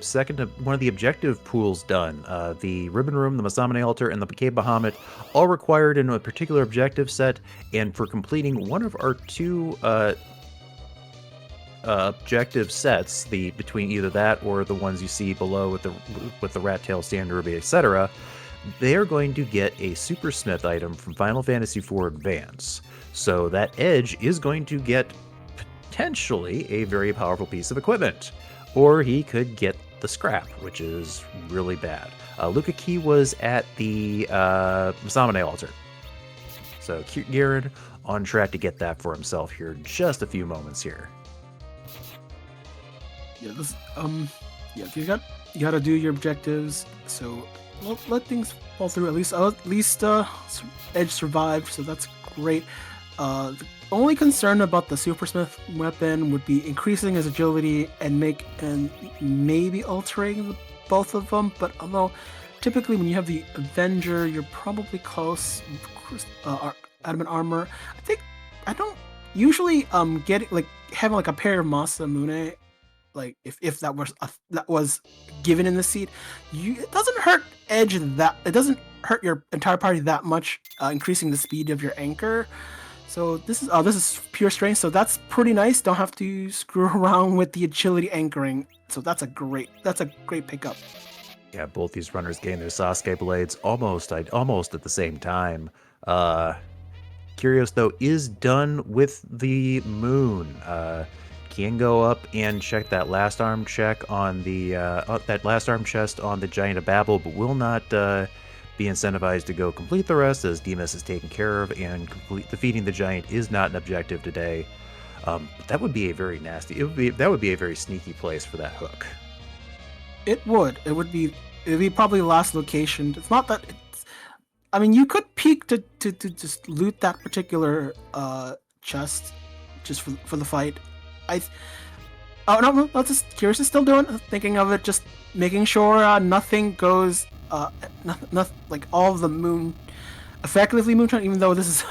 second one of the objective pools done. The Ribbon Room, the Masamune Altar, and the Cave Bahamut, all required in a particular objective set. And for completing one of our two objective sets, between either that or the ones you see below with the Rat Tail, Stand Ruby, etc., they are going to get a Super Smith item from Final Fantasy IV Advance. So that Edge is going to get potentially a very powerful piece of equipment. Or he could get the scrap, which is really bad. Luca Key was at the Masamune Altar. So Guerin on track to get that for himself here in just a few moments here. Yeah, you gotta do your objectives, so let things fall through. At least Edge survived, so that's great. The only concern about the Supersmith weapon would be increasing his agility and maybe altering both of them. But although typically when you have the Avenger, you're probably close. Adamant armor. I don't usually having like a pair of Masamune. Like if that was given in the seat, it doesn't hurt Edge it doesn't hurt your entire party that much, increasing the speed of your anchor. So this is pure strength, so that's pretty nice. Don't have to screw around with the agility anchoring. So that's a great pickup. Yeah, both these runners gain their Sasuke blades almost at the same time. Kyrios though is done with the moon. Can go up and check that last arm check on that last arm chest on the Giant of Babel, but will not be incentivized to go complete the rest, as Demas is taken care of, and defeating the giant is not an objective today. That would be a very nasty. That would be a very sneaky place for that hook. It would be probably the last location. It's not that. You could peek to just loot that particular chest just for the fight. Oh no, that's just Kyrios is still doing. Thinking of it, just making sure nothing goes. Like all of the moon, effectively moonshine. Even though this is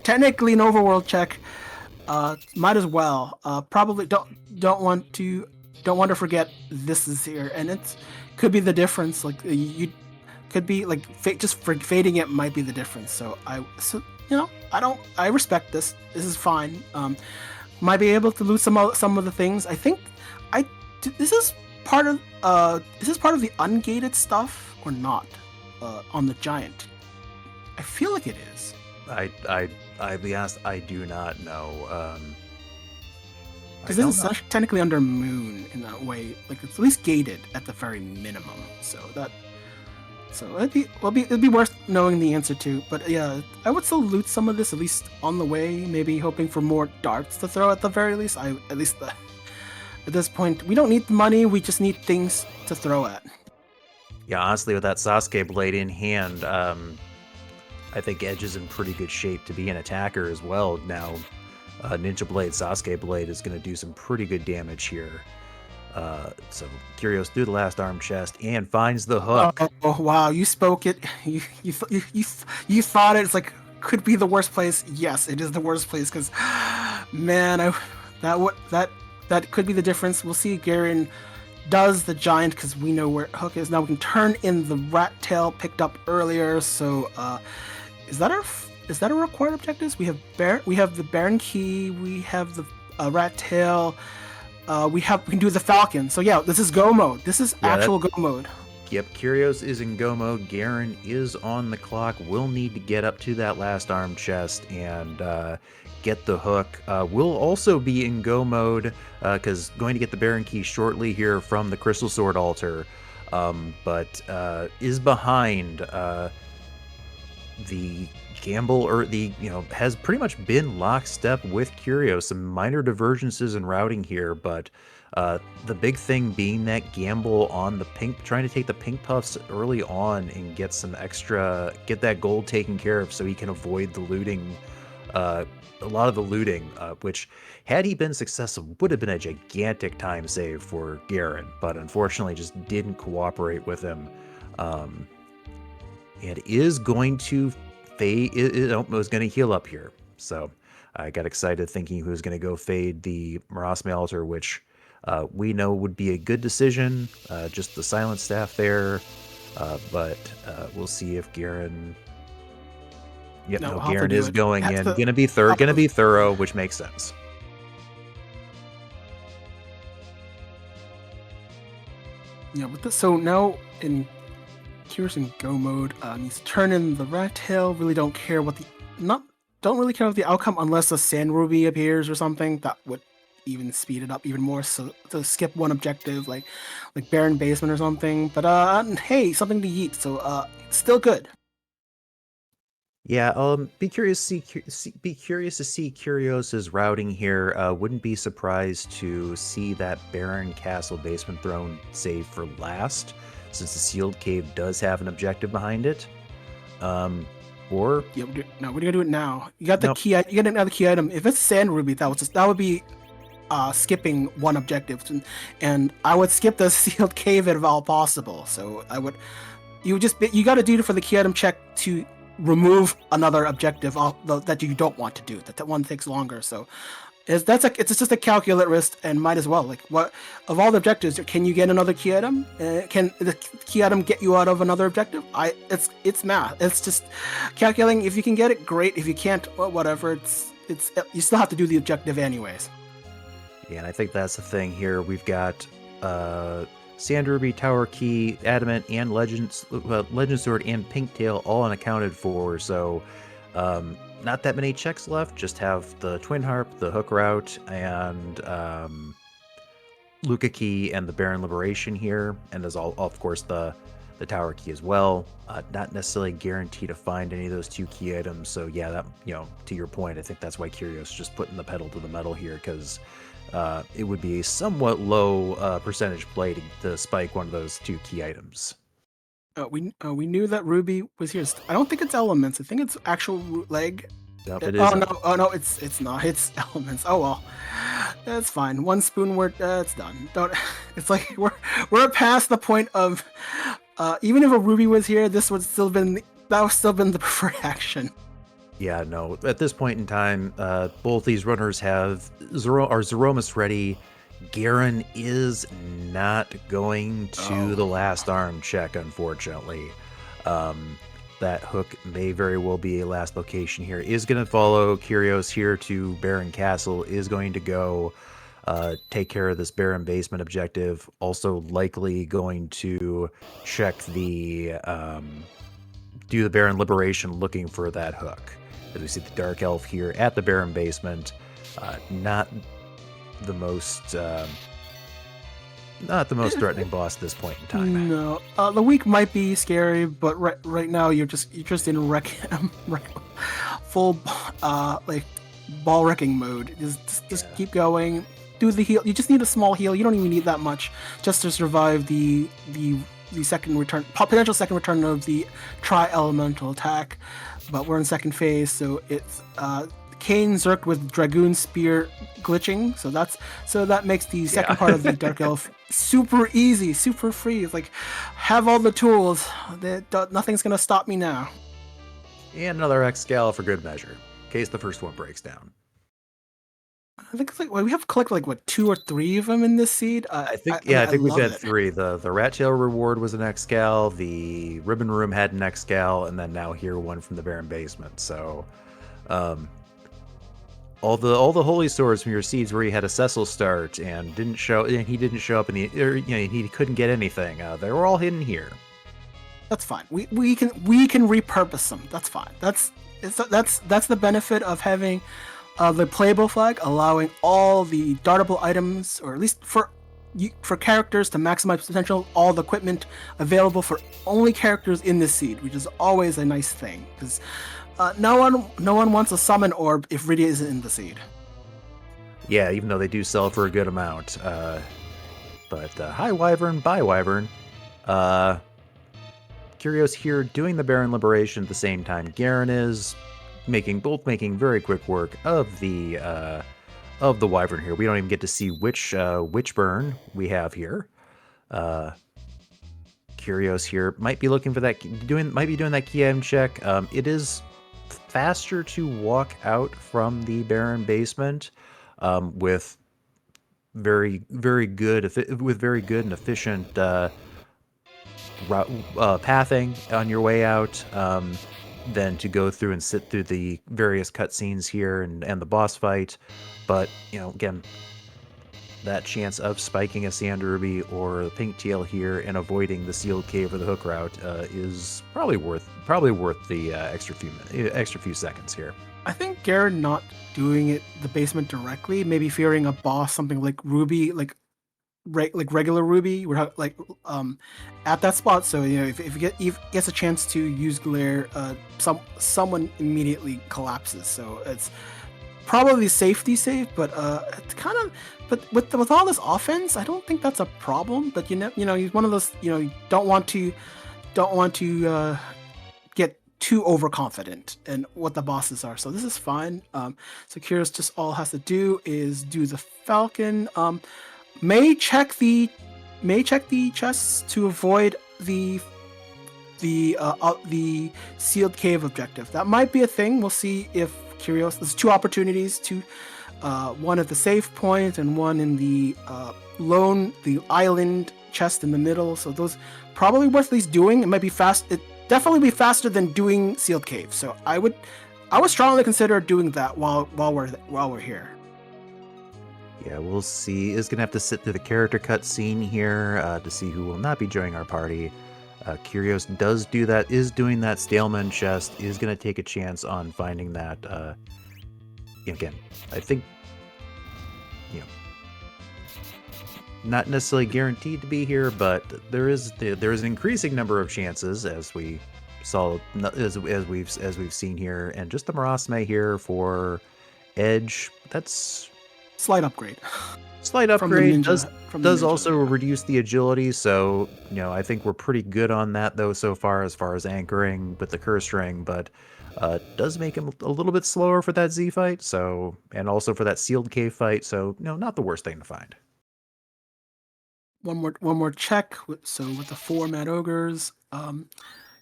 technically an overworld check, might as well. Probably don't want to forget this is here, and it's could be the difference. Like you could be like just for fading it might be the difference. So I respect this. This is fine. Might be able to lose some of the things. I think I this is part of the ungated stuff or not on the giant. I feel like it is. I'll be honest, I do not know. Because this is technically under moon in that way. Like it's at least gated at the very minimum. So it'd be worth knowing the answer to. But yeah, I would still loot some of this at least on the way. Maybe hoping for more darts to throw at the very least. At this point, we don't need the money. We just need things to throw at. Yeah, honestly, with that Sasuke blade in hand, I think Edge is in pretty good shape to be an attacker as well. Now, Ninja Blade, Sasuke Blade is going to do some pretty good damage here. So Kyrios through the last arm chest and finds the hook. Oh wow, you spoke it. You thought it's like could be the worst place. Yes, it is the worst place because, man, that could be the difference. We'll see. Guerin does the giant because we know where hook is. Now we can turn in the rat tail picked up earlier. So is that a required objectives? We have the Baron key. We have the rat tail. We can do the Falcon. So yeah, this is go mode. This is actual go mode. Yep, Kyrios is in go mode. Guerin is on the clock. We'll need to get up to that last arm chest and get the hook. We'll also be in go mode because going to get the Baron key shortly here from the Crystal Sword altar, but is behind the gamble or has pretty much been lockstep with Kyrios. Some minor divergences in routing here, but the big thing being that gamble on the pink, trying to take the pink puffs early on and get that gold taken care of so he can avoid the looting, a lot of the looting, which had he been successful would have been a gigantic time save for Guerin, but unfortunately just didn't cooperate with him. And is going to fade. It was going to heal up here, so I got excited thinking he was going to go fade the Marasme altar, which we know would be a good decision. Just the silent staff there, but we'll see if Guerin. Yep, no, Guerin is going in. Gonna be thorough, which makes sense. Yeah, but so now in Kyrios in go mode, needs to turn in the rat tail. Really don't care what don't really care about the outcome unless a sand ruby appears or something. That would even speed it up even more. So to skip one objective like Baron Basement or something. But hey, something to eat. So still good. Yeah, be curious to see Kyrios' routing here. Wouldn't be surprised to see that Baron Castle Basement Throne save for last, since the Sealed Cave does have an objective behind it. Or yeah, we're gonna do it now. You got the key. You get another key item. If it's Sand Ruby, that would be skipping one objective, and I would skip the Sealed Cave if all possible. So you got to do it for the key item check to remove another objective that you don't want to do. That one takes longer. So it's just a calculate risk, and might as well. Like, what of all the objectives, can you get another key item? Can the key item get you out of another objective? It's math. It's just calculating. If you can get it, great. If you can't, well, whatever. It's you still have to do the objective anyways. Yeah, and I think that's the thing here. We've got Sand Ruby, Tower Key, Adamant, and Legend Sword and Pinktail all unaccounted for. So not that many checks left. Just have the Twin Harp, the Hook Route, and Luca Key and the Baron Liberation here. And there's of course, the Tower Key as well. Not necessarily guaranteed to find any of those two key items. So yeah, that to your point, I think that's why Kyrios is just putting the pedal to the metal here, because it would be a somewhat low percentage play to spike one of those two key items. We knew that Ruby was here. I don't think it's elements. I think it's actual leg. Yep, it is. Oh no, it's not. It's elements. Oh well. It's fine. One spoon word, it's done. Don't. It's like we're past the point of. Even if a ruby was here, this would still been that would still been the preferred action. Yeah, no. At this point in time, both these runners have Zeromus ready. Guerin is not going to the last arm check, unfortunately. That hook may very well be a last location here. Is going to follow Kyrios here to Baron Castle. Is going to go take care of this Baron basement objective. Also likely going to check the do the Baron liberation, looking for that hook. As we see the Dark Elf here at the Baron basement, not the most threatening boss at this point in time. No, the week might be scary, but right now you're just in full like ball wrecking mode. Just keep going. Do the heal. You just need a small heal. You don't even need that much just to survive the second return, potential second return of the tri-elemental attack. But we're in second phase, so it's Kane Zerk with Dragoon Spear glitching. So that makes the second part of the Dark Elf super easy, super free. It's like, have all the tools. Nothing's gonna stop me now. And another X-Scal for good measure, in case the first one breaks down. I think it's like, we have collected like what 2 or 3 of them in this seed. I think we've had 3. The Rat Tail reward was an X-Scal, the Ribbon Room had an X-Scal, and then now here one from the Baron basement. So, all the holy swords from your seeds where he had a Cecil start and he didn't show up in he couldn't get anything. They were all hidden here. That's fine. We can repurpose them. That's fine. That's the benefit of having the playable flag, allowing all the dartable items, or at least for characters to maximize potential, all the equipment available for only characters in this seed, which is always a nice thing, because no one wants a summon orb if Rydia isn't in the seed. Yeah, even though they do sell for a good amount. But hi Wyvern, bye Wyvern. Kyrios here doing the Baron liberation at the same time Guerin is making very quick work of the Wyvern here. We don't even get to see which burn we have here. Kyrios here might be looking for that, might be doing that key item check. It is faster to walk out from the Baron basement with very good and efficient pathing on your way out, than to go through and sit through the various cutscenes here and the boss fight. But again, that chance of spiking a Sand Ruby or a Pink Tail here and avoiding the sealed cave or the hook route is probably worth the extra few seconds here. I think Guerin not doing the basement directly, maybe fearing a boss, something like Ruby, like regular Ruby, we're at that spot. So if he gets a chance to use glare, someone immediately collapses. So it's probably safety safe, but it's kind of, but with all this offense, I don't think that's a problem. But he's one of those, you don't want to get too overconfident in what the bosses are. So this is fine. So Kyrios just all has to do is do the Falcon. May check the chests to avoid the sealed cave objective. That might be a thing. We'll see if Kyrios. There's 2 opportunities, one at the save point and one in the island chest in the middle. So those probably worth at least doing. It might be fast. It definitely be faster than doing sealed cave. So I would strongly consider doing that while we're here. Yeah, we'll see. Is going to have to sit through the character cutscene here to see who will not be joining our party. Kyrios is doing that Staleman chest, is going to take a chance on finding that. Again, I think, not necessarily guaranteed to be here, but there is an increasing number of chances, as we saw, as we've seen here, and just the Marasme here for Edge. That's slight upgrade does also reduce the agility, so I think we're pretty good on that though so far as anchoring with the curse ring. But Does make him a little bit slower for that Z fight, so, and also for that sealed cave fight, so not the worst thing to find. One more check. So with the 4 mad ogres,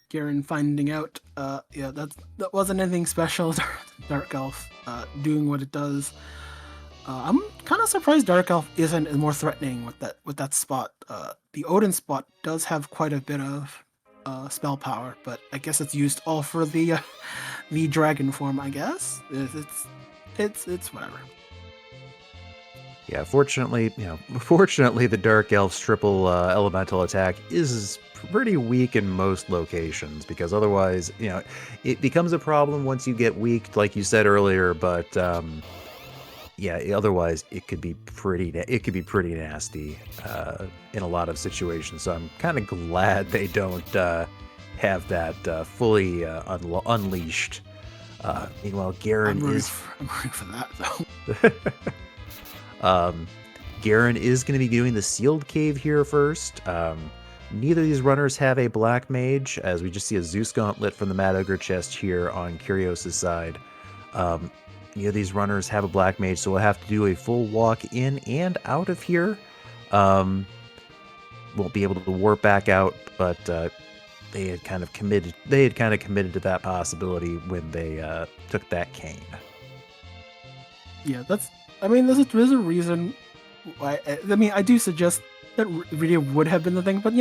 Guerin finding out, yeah, that wasn't anything special. Dark Elf doing what it does. I'm kind of surprised Dark Elf isn't more threatening with that spot. The Odin spot does have quite a bit of spell power, but I guess it's used all for the dragon form. I guess it's whatever. Yeah, fortunately, fortunately, the Dark Elf's triple elemental attack is pretty weak in most locations, because otherwise, it becomes a problem once you get weak, like you said earlier. But yeah, otherwise it could be pretty nasty in a lot of situations. So I'm kind of glad they don't have that fully unleashed. Meanwhile, Guerin I'm is. rooting for that though. Guerin is going to be doing the sealed cave here first. Neither of these runners have a black mage, as we just see a Zeus gauntlet from the Mad Ogre chest here on Kyrios' side. Neither of these runners have a black mage, so we'll have to do a full walk in and out of here. Won't be able to warp back out, but they had kind of committed to that possibility when they took that cane. Yeah, there's a reason why. I do suggest that video would have been the thing, but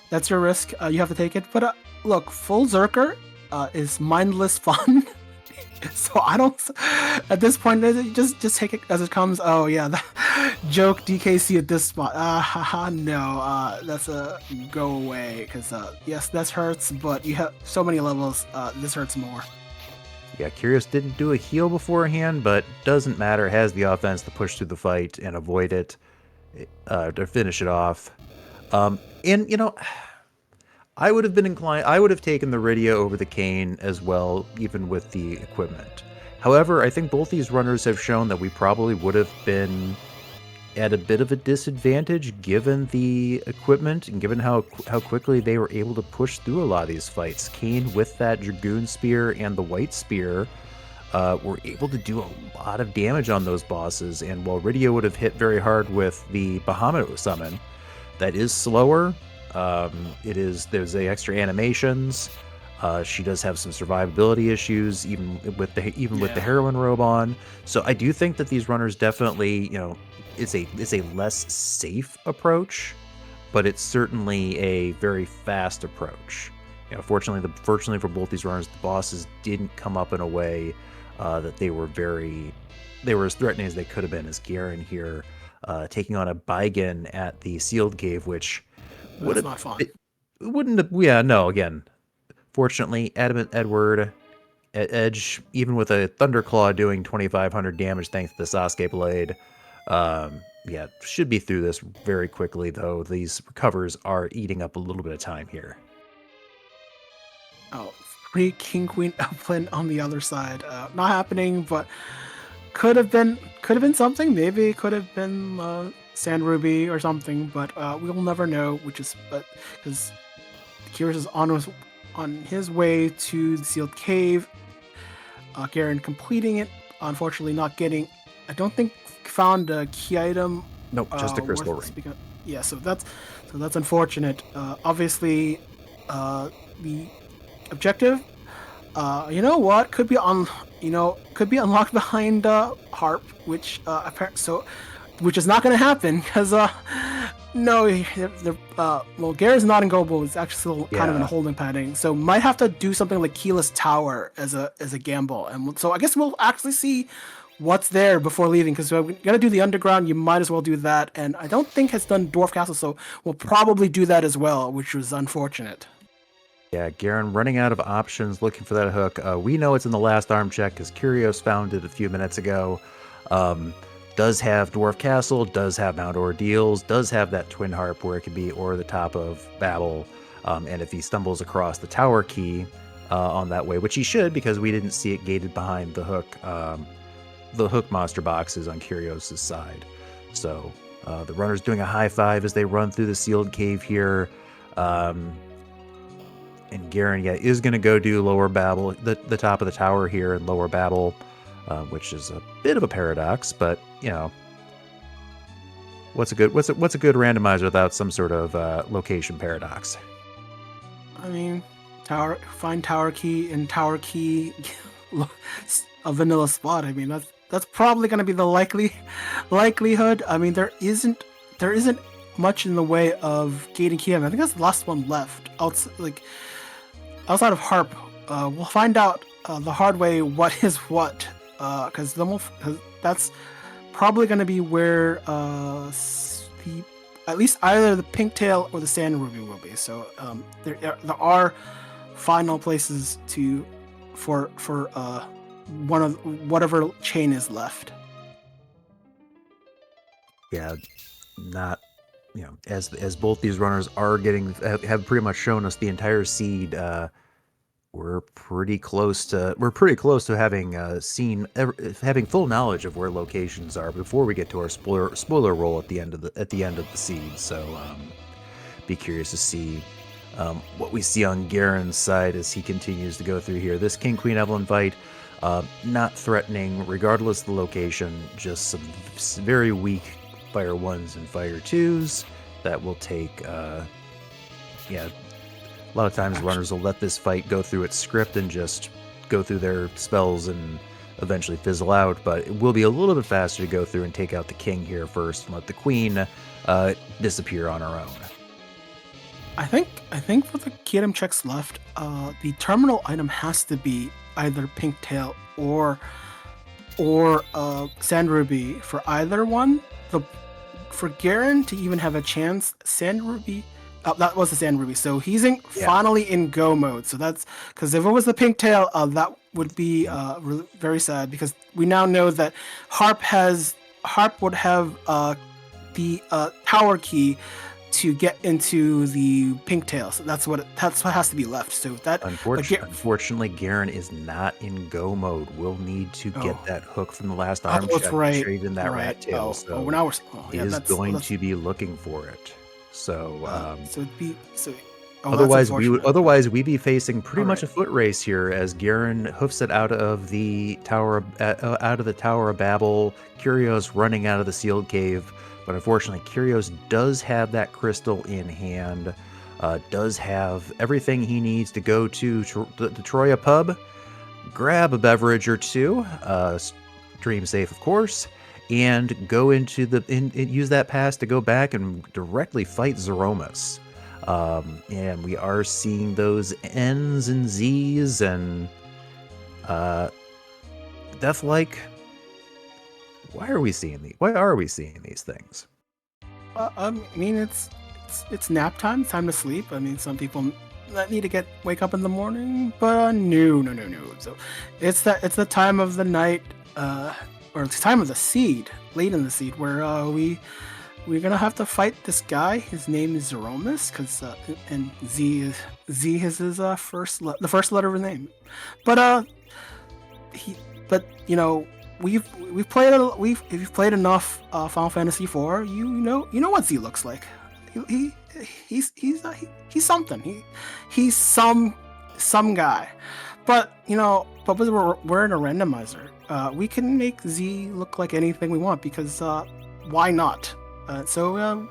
that's your risk. You have to take it. But look, full Zerker is mindless fun. So I don't. At this point, just take it as it comes. Oh yeah, the joke DKC at this spot. No. That's a go away, because yes, that hurts. But you have so many levels. This hurts more. Yeah, Kyrios didn't do a heal beforehand, but doesn't matter. Has the offense to push through the fight and avoid it, to finish it off. And I would have been inclined. I would have taken the Rydia over the cane as well, even with the equipment. However, I think both these runners have shown that we probably would have been at a bit of a disadvantage given the equipment and given how quickly they were able to push through a lot of these fights. Kane with that Dragoon Spear and the White Spear were able to do a lot of damage on those bosses, and while Rydia would have hit very hard with the Bahamut summon, that is slower. There's the extra animations. She does have some survivability issues, even with the heroine robe on. So I do think that these runners definitely, it's a less safe approach, but it's certainly a very fast approach. Fortunately for both these runners, the bosses didn't come up in a way that they were as threatening as they could have been. As Guerin here taking on a Baigen at the sealed cave, which That's not fun. It wouldn't have. Yeah, no. Again, fortunately, Adamant Edward Edge, even with a Thunderclaw doing 2,500 damage thanks to the Sasuke Blade, should be through this very quickly, though. These recovers are eating up a little bit of time here. Oh, free King Queen Upland on the other side. Not happening, but could have been something. Maybe it could have been Sand Ruby or something, but we'll never know. Because Kyrios is on his way to the sealed cave. Guerin completing it, unfortunately not getting. I don't think found a key item. Nope, just a crystal ring. Yeah, so that's unfortunate. Obviously, the objective. You know what? Could be unlocked behind Harp, which which is not going to happen, because Guerin's not in Gobo. It's actually still kind of in a holding pattern, so might have to do something like Keyless Tower as a gamble, and so I guess we'll actually see what's there before leaving, because we're gonna do the underground. You might as well do that, and I don't think has done Dwarf Castle, so we'll probably do that as well, which was unfortunate. Yeah, Guerin running out of options, looking for that hook. We know it's in the last arm check because Kyrios found it a few minutes ago. Does have Dwarf Castle, does have Mount Ordeals, does have that Twin Harp where it could be or the top of Babel. And if he stumbles across the tower key on that way, which he should, because we didn't see it gated behind the hook monster boxes on Kyrios' side. So the runner's doing a high five as they run through the sealed cave here. And Guerin, yeah, is going to go do lower Babel, the top of the tower here in lower Babel, which is a bit of a paradox, but what's a good randomizer without some sort of location paradox? I mean, find tower key and tower key a vanilla spot. I mean, that's probably going to be the likelihood. I mean, there isn't much in the way of gating key. I think that's the last one left. Outside of Harp, we'll find out the hard way what is what, because that's probably going to be where at least either the pink tail or the sand ruby will be. So there are final places for one of whatever chain is left. Yeah, not as both these runners are have pretty much shown us the entire seed. We're pretty close to having having full knowledge of where locations are before we get to our spoiler roll at the end of the seed. So be curious to see what we see on Guerin's side as he continues to go through here. This King Queen Evelyn fight, not threatening regardless of the location, just some very weak fire 1s and fire 2s that will take a lot of times runners will let this fight go through its script and just go through their spells and eventually fizzle out, but it will be a little bit faster to go through and take out the king here first and let the queen disappear on her own. I think for the key item checks left, the terminal item has to be either pink tail or sand ruby for either one. For Guerin to even have a chance, sand ruby. That was the sand ruby, so he's finally in go mode. So that's because if it was the pink tail, that would be very sad, because we now know that Harp would have the tower key to get into the pink tail. So that's what has to be left. So that unfortunately, Guerin is not in go mode. We'll need to get that hook from the last arm check to trade in that rat tail. Is going to be looking for it. So otherwise we'd be facing pretty much a foot race here as Guerin hoofs it out of the tower of Babel. Kyrios running out of the sealed cave, but unfortunately Kyrios does have that crystal in hand, does have everything he needs to go to the Troya pub, grab a beverage or two, dream safe of course, and go into use that pass to go back and directly fight Zeromus. And we are seeing those N's and Z's and Deathlike. Why are we seeing these things? I mean, it's nap time. It's time to sleep. I mean, some people need to wake up in the morning, but no. So it's the time of the night, or it's time of the seed, late in the seed, where we're gonna have to fight this guy. His name is Zeromus, and Z is his the first letter of his name. But if you've played enough Final Fantasy IV, you know what Z looks like. He's something. He's some guy. But we're in a randomizer. We can make Z look like anything we want, because why not? So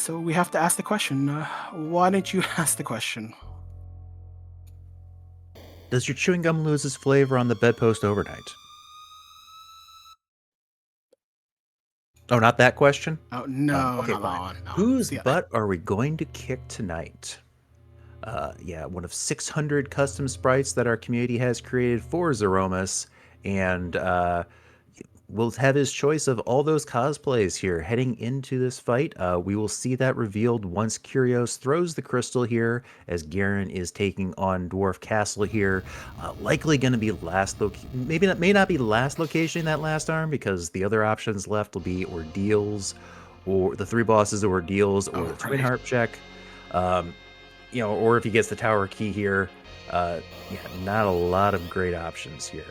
we have to ask the question. Why didn't you ask the question? Does your chewing gum lose its flavor on the bedpost overnight? Oh, not that question? Oh, no. Okay, fine. Whose butt are we going to kick tonight? One of 600 custom sprites that our community has created for Zeromus, and we'll have his choice of all those cosplays here heading into this fight. We will see that revealed once Kyrios throws the crystal here, as Guerin is taking on Dwarf Castle here. Likely going to be may not be last location in that last arm, because the other options left will be Ordeals, or the 3 bosses of Ordeals, or the Twin Harp check. Or if he gets the tower key here, not a lot of great options here.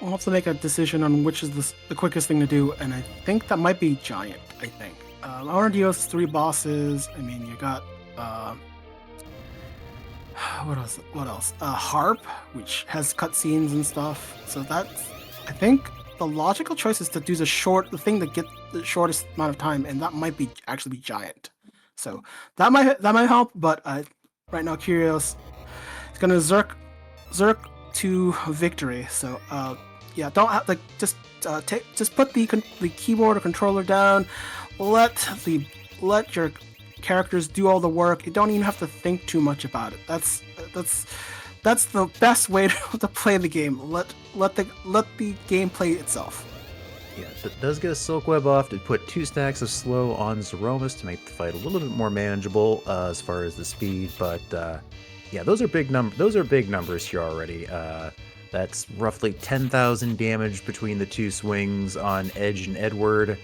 We'll have to make a decision on which is the quickest thing to do, and I think that might be Giant. I think Ordeals 3 bosses. I mean, you got What else? What else? Harp, which has cutscenes and stuff. So that's, I think, the logical choice is to do the thing that get the shortest amount of time, and that might be actually be giant. So that might help. But right now, Kyrios is gonna Zerk to victory. So yeah, don't have, like just put the keyboard or controller down. Let let your characters do all the work. You don't even have to think too much about it. That's the best way to play the game. Let the game play itself. Yeah, it does get a Silk Web off to put 2 stacks of slow on Zeromus to make the fight a little bit more manageable as far as the speed, but yeah, those are big numbers here already. That's roughly 10,000 damage between the 2 swings on Edge and Edward.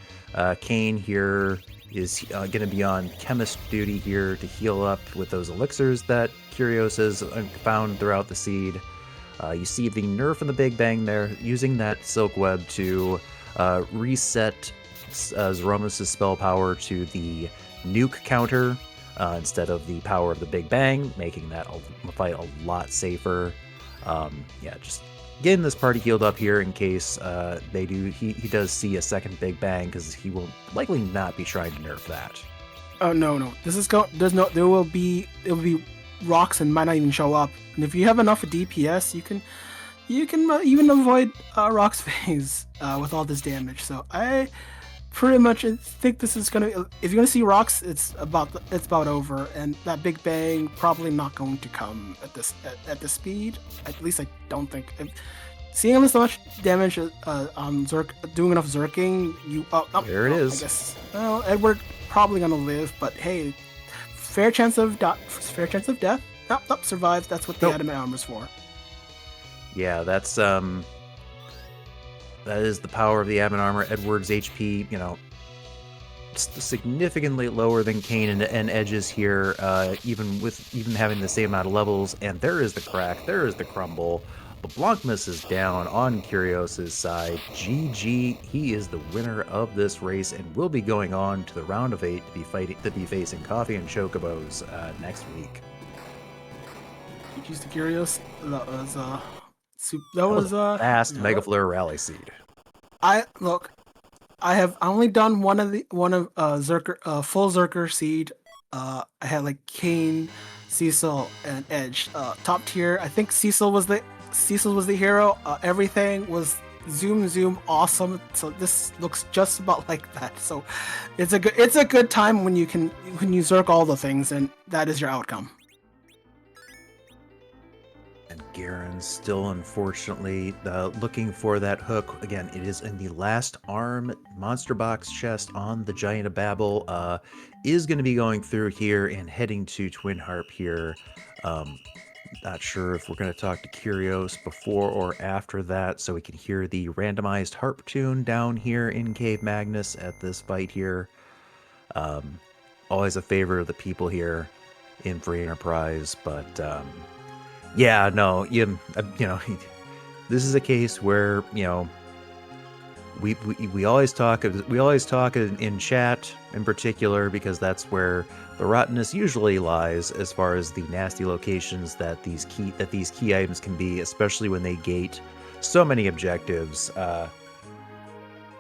Kane here is going to be on chemist duty here to heal up with those elixirs that Kyrios has found throughout the seed. You see the nerf and the Big Bang there, using that Silk Web to reset Zeromus' spell power to the nuke counter instead of the power of the Big Bang, making that fight a lot safer. Yeah, just getting this party healed up here in case he does see a second Big Bang, because he will likely not be trying to nerf that. Oh no. There will be rocks and might not even show up. And if you have enough DPS, you can even avoid Rock's phase with all this damage. So I pretty much think this is gonna. If you're gonna see Rocks, it's about over, and that Big Bang probably not going to come at this speed. At least I don't think. Seeing this much damage on Zerk, doing enough Zerking, There it is. I guess. Well, Edward probably gonna live, but hey, fair chance of death. Nope, survived. That's what the adamant armor's for. Yeah, that is the power of the adamant armor. Edward's HP, significantly lower than Kane and Edge's here, even having the same amount of levels. And there is the crack. There is the crumble. LeBlancmas is down on Kyrios' side. GG, he is the winner of this race and will be going on to the round of 8 to be facing Coffee and Chocobos next week. GG's to Kyrios. That was fast Mega Flare Rally Seed. I have only done one of Zerker full Zerker seed. I had like Kane, Cecil, and Edge. Top tier. I think Cecil was the hero. Everything was zoom awesome. So this looks just about like that. So it's a good time when you Zerk all the things, and that is your outcome. And Guerin still, unfortunately, looking for that hook. Again, it is in the last arm monster box chest on the Giant of Babel. Is going to be going through here and heading to Twin Harp here. Not sure if we're going to talk to Kyrios before or after that, so we can hear the randomized harp tune down here in Cave Magnus at this fight here. Always a favorite of the people here in Free Enterprise, but yeah, no, this is a case where we always talk in chat in particular, because that's where the rottenness usually lies as far as the nasty locations that these key items can be, especially when they gate so many objectives. And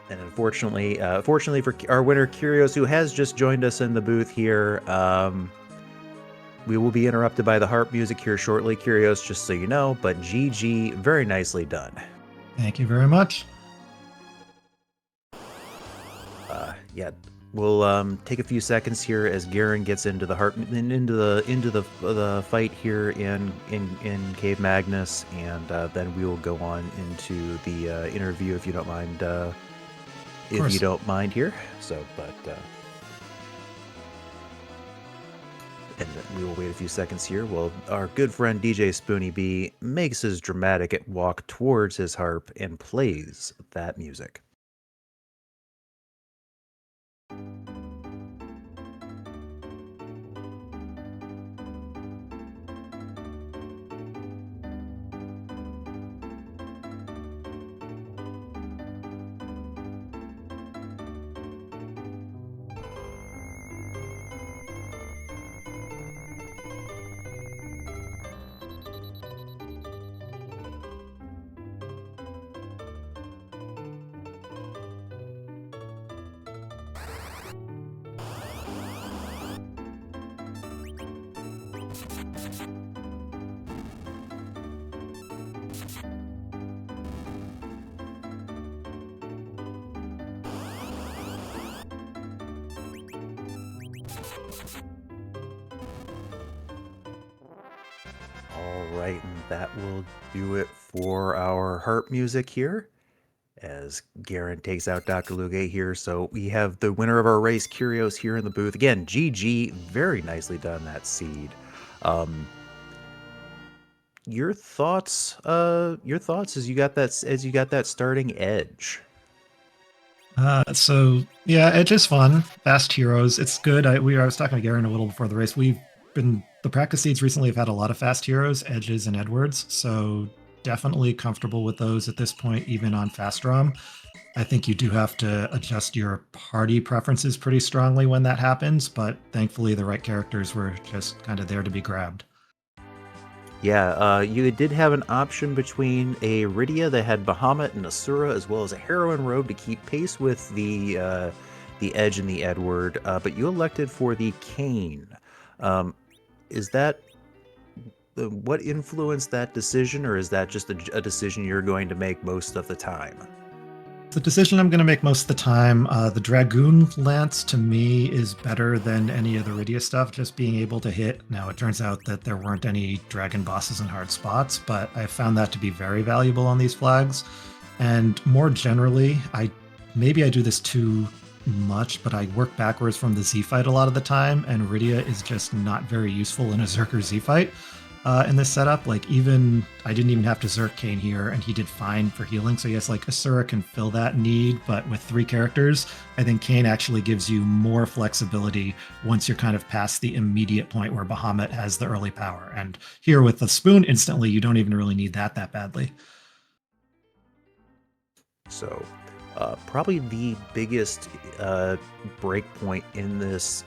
unfortunately, fortunately for our winner Kyrios, who has just joined us in the booth here, we will be interrupted by the harp music here shortly, Kyrios, just so you know, but GG, very nicely done. Thank you very much. Yeah, we'll take a few seconds here as Guerin gets into the harp into the fight here in Cave Magnus, and then we will go on into the interview if you don't mind here. So, but. And we will wait a few seconds here while our good friend DJ Spoony B makes his dramatic walk towards his harp and plays that music. All right, and that will do it for our harp music here. As Guerin takes out Dr. Luge here. So we have the winner of our race, Kyrios, here in the booth. Again, GG, very nicely done, that seed. Your thoughts as you got that starting edge. So yeah, Edge is fun. Fast heroes, it's good. I was talking to Guerin a little before the race. The practice seeds recently have had a lot of fast heroes, Edges and Edwards. So definitely comfortable with those at this point, even on fast ROM. I think you do have to adjust your party preferences pretty strongly when that happens, but thankfully the right characters were just kind of there to be grabbed. Yeah, you did have an option between a Rydia that had Bahamut and Asura, as well as a Heroine Robe to keep pace with the Edge and the Edward, but you elected for the Kane. Is that what influenced that decision, or is that just a decision you're going to make most of the time? The decision I'm going to make most of the time. The Dragoon Lance to me is better than any of the Rydia stuff, just being able to hit. Now, it turns out that there weren't any dragon bosses in hard spots, but I found that to be very valuable on these flags. And more generally, maybe I do this too much, but I work backwards from the Z fight a lot of the time, and Rydia is just not very useful in a Zerker Z fight. In this setup, I didn't even have to Zerk Kane here, and he did fine for healing. So yes, Asura can fill that need, but with 3 characters, I think Kane actually gives you more flexibility once you're kind of past the immediate point where Bahamut has the early power. And here with the spoon instantly, you don't even really need that badly. So, probably the biggest break point in this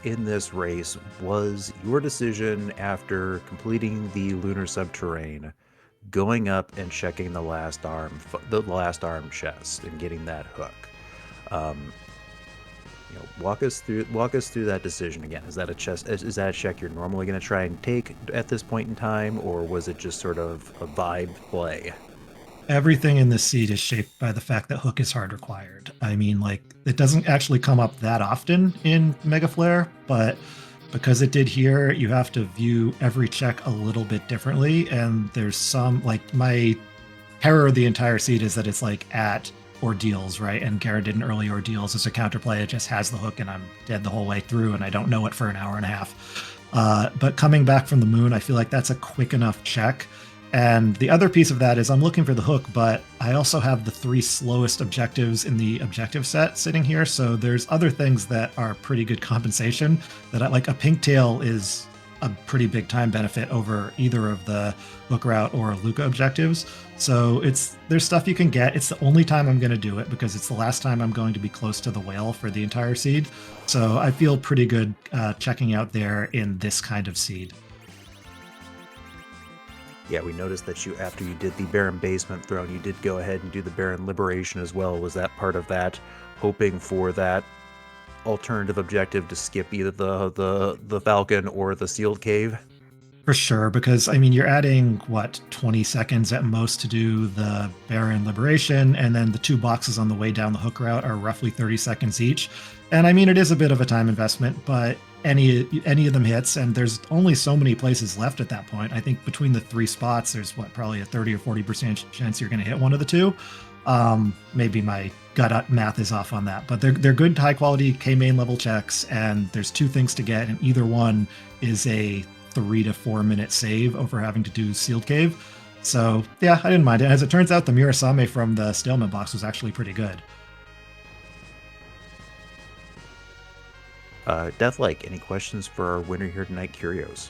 race was your decision after completing the lunar subterrane, going up and checking the last arm chest and getting that hook. Walk us through that decision again. Is that a check you're normally going to try and take at this point in time, or was it just sort of a vibe play? Everything in this seed is shaped by the fact that hook is hard required. I mean, it doesn't actually come up that often in Mega Flare, but because it did here, you have to view every check a little bit differently. And there's some, my terror of the entire seed is that it's at ordeals, right? And Guerin did an early ordeals as a counterplay. It just has the hook and I'm dead the whole way through and I don't know it for an hour and a half. But coming back from the moon, I feel like that's a quick enough check. And the other piece of that is I'm looking for the hook, but I also have the 3 slowest objectives in the objective set sitting here. So there's other things that are pretty good compensation that a pink tail is a pretty big time benefit over either of the hook route or Luca objectives. So there's stuff you can get. It's the only time I'm going to do it because it's the last time I'm going to be close to the whale for the entire seed. So I feel pretty good checking out there in this kind of seed. Yeah, we noticed that after you did the Baron Basement Throne, you did go ahead and do the Baron Liberation as well. Was that part of that, hoping for that alternative objective to skip either the Falcon or the Sealed Cave? For sure, because you're adding 20 seconds at most to do the Baron Liberation, and then the 2 boxes on the way down the hook route are roughly 30 seconds each. And it is a bit of a time investment, but any of them hits, and there's only so many places left at that point. I think between the 3 spots, there's probably a 30 or 40% chance you're going to hit one of the 2. Maybe my gut math is off on that, but they're good, high quality K-main level checks, and there's 2 things to get, and either one is a 3 to 4 minute save over having to do Sealed Cave. So yeah, I didn't mind it. As it turns out, the Murasame from the Stalemate box was actually pretty good. Deathlike, any questions for our winner here tonight, Kyrios?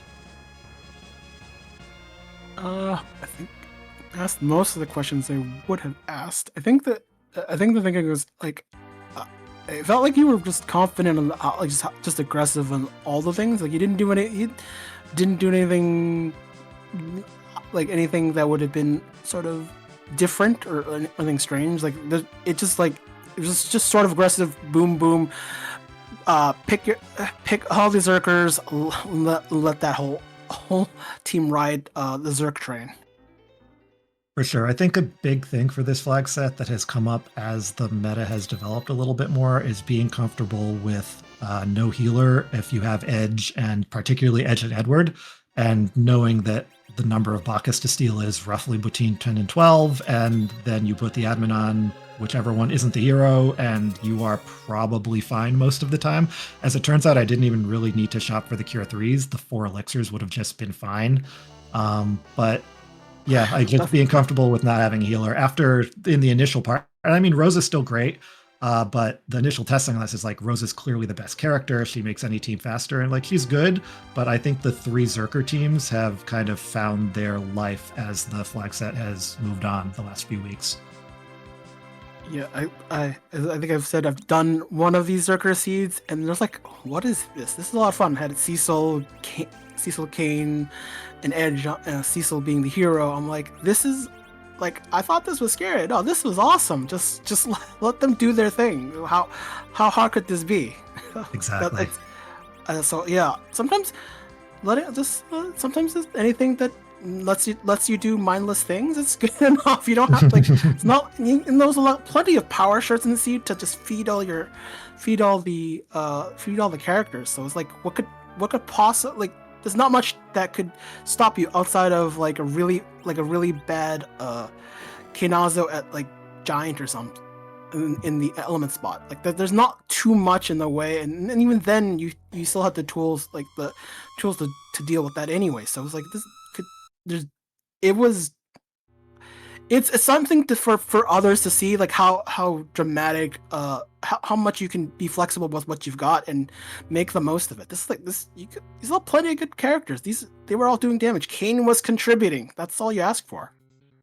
I think I asked most of the questions I would have asked. I think the thinking was it felt like you were just confident and just aggressive on all the things. You didn't do anything anything that would have been sort of different or anything strange. It was just sort of aggressive. Boom, boom. Pick all the Zerkers. Let that whole whole team ride the Zerk train. For sure. I think a big thing for this flag set that has come up as the meta has developed a little bit more is being comfortable with no healer if you have Edge, and particularly Edge and Edward, and knowing that the number of Bacchus to steal is roughly between 10 and 12, and then you put the admin on whichever one isn't the hero, and you are probably fine most of the time. As it turns out, I didn't even really need to shop for the Cure 3s. The 4 elixirs would have just been fine. But yeah, I just being comfortable with not having a healer after in the initial part. I mean, Rose is still great, but the initial testing on this is like Rose is clearly the best character. She makes any team faster, and like she's good. But I think the 3 Zerker teams have kind of found their life as the flag set has moved on the last few weeks. Yeah, I think I've said I've done one of these Zerker seeds, and there's like, what is this? This is a lot of fun. I had Cecil, Kane, and Edge. Cecil being the hero. I'm like, this is like, I thought this was scary. No, this was awesome. Just let them do their thing. How hard could this be? Exactly. So yeah, sometimes sometimes anything that lets you do mindless things, it's good enough. You don't have to, like, it's not, and there's plenty of power shirts in the seed to just feed all the characters. So it's like, what could possibly, like, there's not much that could stop you outside of like a really bad Kinazo at like Giant or something in the element spot. Like there's not too much in the way, and even then you still have the tools, like the tools to deal with that anyway. So it's like it's something for others to see, like how dramatic, how much you can be flexible with what you've got and make the most of it. These are plenty of good characters. They were all doing damage. Kane was contributing. That's all you ask for.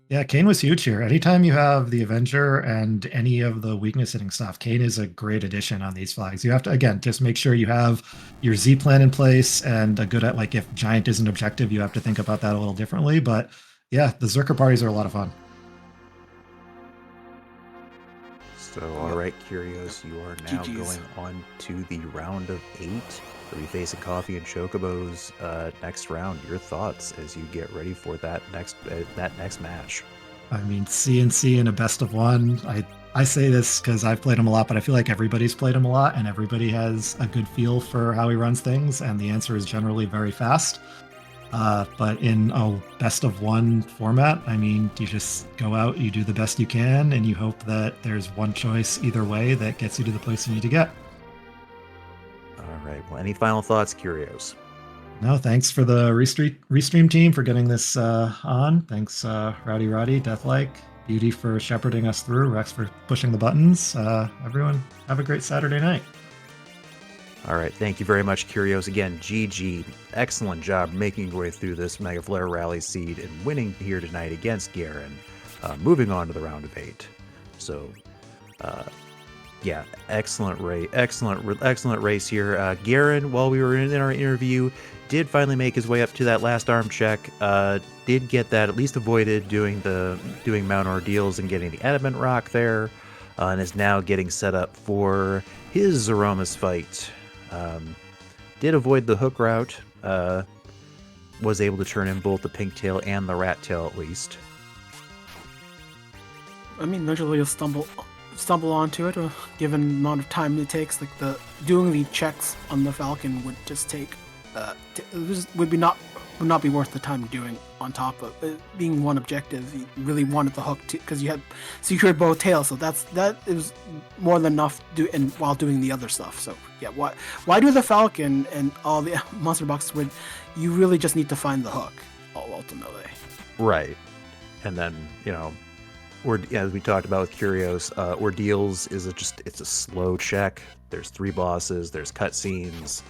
Yeah, Kane was huge here. Anytime you have the Avenger and any of the weakness hitting stuff, Kane is a great addition on these flags. You have to, again, just make sure you have your Z plan in place and a good at, like, if Giant isn't objective, you have to think about that a little differently. But yeah, the Zerker parties are a lot of fun. So, all right, Kyrios, you are now GGs. going on to the round of 8. You'll be facing Coffee and Chocobo's next round. Your thoughts as you get ready for that next match? I mean, CNC in a best of one. I say this because I've played him a lot, but I feel like everybody's played him a lot, and everybody has a good feel for how he runs things, and the answer is generally very fast. But in a best of one format, I mean, you just go out, you do the best you can, and you hope that there's one choice either way that gets you to the place you need to get. All right. Well, any final thoughts, Kyrios? No, thanks for the restream team for getting this on. Thanks, Rowdy, Deathlike, Beauty for shepherding us through, Rex for pushing the buttons. Everyone, have a great Saturday night. All right. Thank you very much, Kyrios. Again, GG. Excellent job making your way through this Mega Flare Rally seed and winning here tonight against Guerin. Moving on to the round of 8. So, yeah, excellent race here. Guerin, while we were in our interview, did finally make his way up to that last arm check. Did get that at least avoided doing Mount Ordeals and getting the Adamant Rock there, and is now getting set up for his Zeromus fight. Did avoid the hook route. Was able to turn in both the pink tail and the rat tail at least. I mean, eventually you'll stumble onto it, given the amount of time it takes. Like doing the checks on the Falcon would just take would not be worth the time doing. On top of being one objective, you really wanted the hook because you had secured both tails, so that is more than enough while doing the other stuff. So yeah, why do the Falcon and all the monster boxes when you really just need to find the hook ultimately? Right, and then as we talked about with Kyrios, Ordeals it's a slow check. There's 3 bosses. There's cutscenes.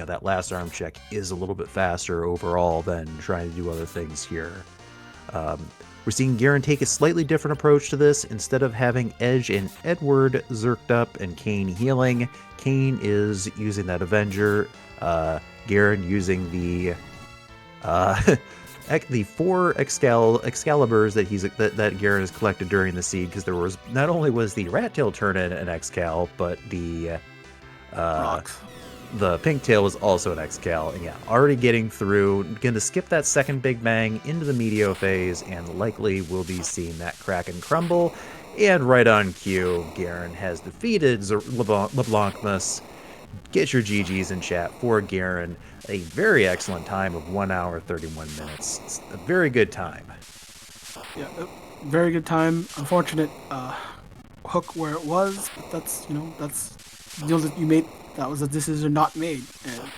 That last arm check is a little bit faster overall than trying to do other things here. We're seeing Guerin take a slightly different approach to this. Instead of having Edge and Edward zerked up and Kane healing, Kane is using that Avenger. Guerin using the 4 Excaliburs that Guerin has collected during the seed, because there was not only was the Rat Tail turn in an Excal, but the Rocks. The pink tail was also an X-Cal, and yeah, already getting through. Going to skip that second Big Bang into the Meteo phase, and likely will be seeing that crack and crumble. And right on cue, Guerin has defeated LeBlancmas. Get your GGs in chat for Guerin. A very excellent time of 1 hour 31 minutes. It's a very good time. Yeah, very good time. Unfortunate hook where it was, but that's the deal that you made. That was a decision not made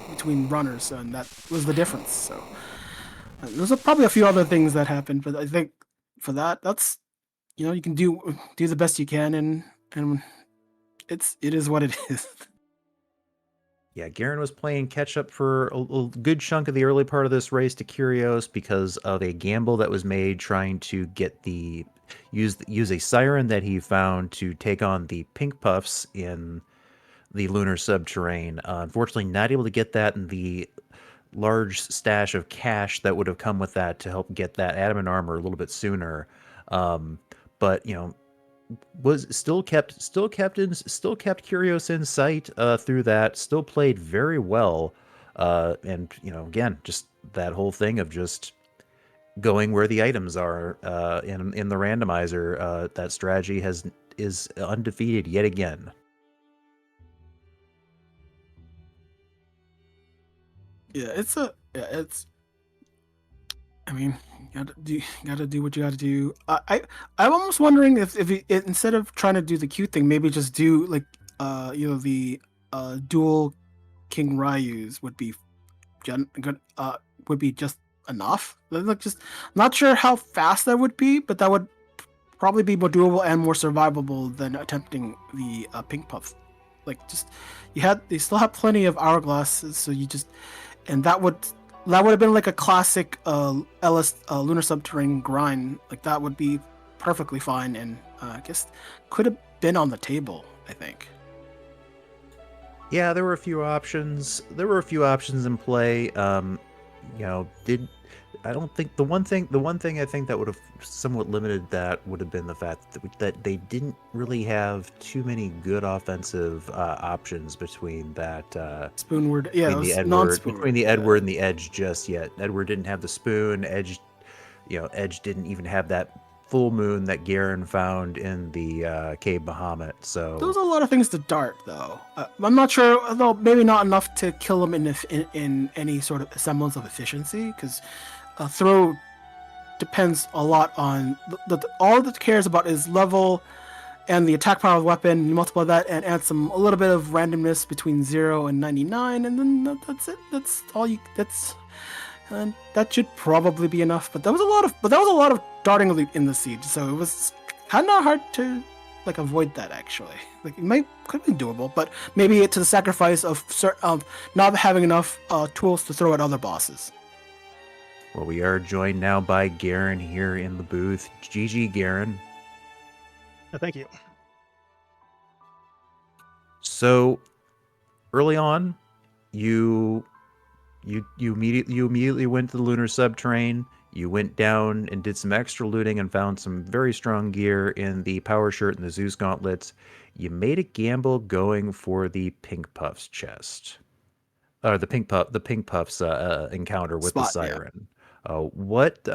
between runners, and that was the difference. So there's probably a few other things that happened, but I think for that, that's you can do the best you can, and it is what it is. Yeah, Guerin was playing catch up for a good chunk of the early part of this race to Kyrios because of a gamble that was made trying to get use a siren that he found to take on the pink puffs in the lunar subterrane. Unfortunately, not able to get that in the large stash of cash that would have come with that to help get that adamant armor a little bit sooner. But was still kept Kyrios in sight through that. Still played very well, and again, just that whole thing of just going where the items are in the randomizer. That strategy is undefeated yet again. Yeah, I mean, you gotta do what you gotta do. I'm almost wondering if instead of trying to do the cute thing, maybe just do like the dual King Ryus would be good. Would be just enough. Like just not sure how fast that would be, but that would probably be more doable and more survivable than attempting the pink puff. Like just they still have plenty of hourglasses, so you just and that would have been like a classic lunar subterranean grind. Like that would be perfectly fine, and I guess could have been on the table, I think. Yeah, there were a few options. There were a few options in play. I don't think the one thing I think that would have somewhat limited that would have been the fact that they didn't really have too many good offensive options between that Spoonward, yeah, between the Edward and the Edge just yet. Edward didn't have the spoon. Edge didn't even have that full moon that Guerin found in the Cave Bahamut. So there was a lot of things to dart, though. I'm not sure, though. Maybe not enough to kill him in any sort of semblance of efficiency, because throw depends a lot on all that cares about is level and the attack power of the weapon. You multiply that and add a little bit of randomness between 0 and 99, and then that's it. That's all you. And that should probably be enough. But that was a lot of darting in the siege, so it was kind of hard to avoid that, actually. Like it could be doable, but maybe to the sacrifice of not having enough tools to throw at other bosses. Well, we are joined now by Guerin here in the booth. GG, Guerin. Thank you. So early on, you immediately went to the lunar subterrane. You went down and did some extra looting and found some very strong gear in the power shirt and the Zeus gauntlets. You made a gamble going for the pink puffs chest, or the pink puffs encounter with the siren. Yeah. What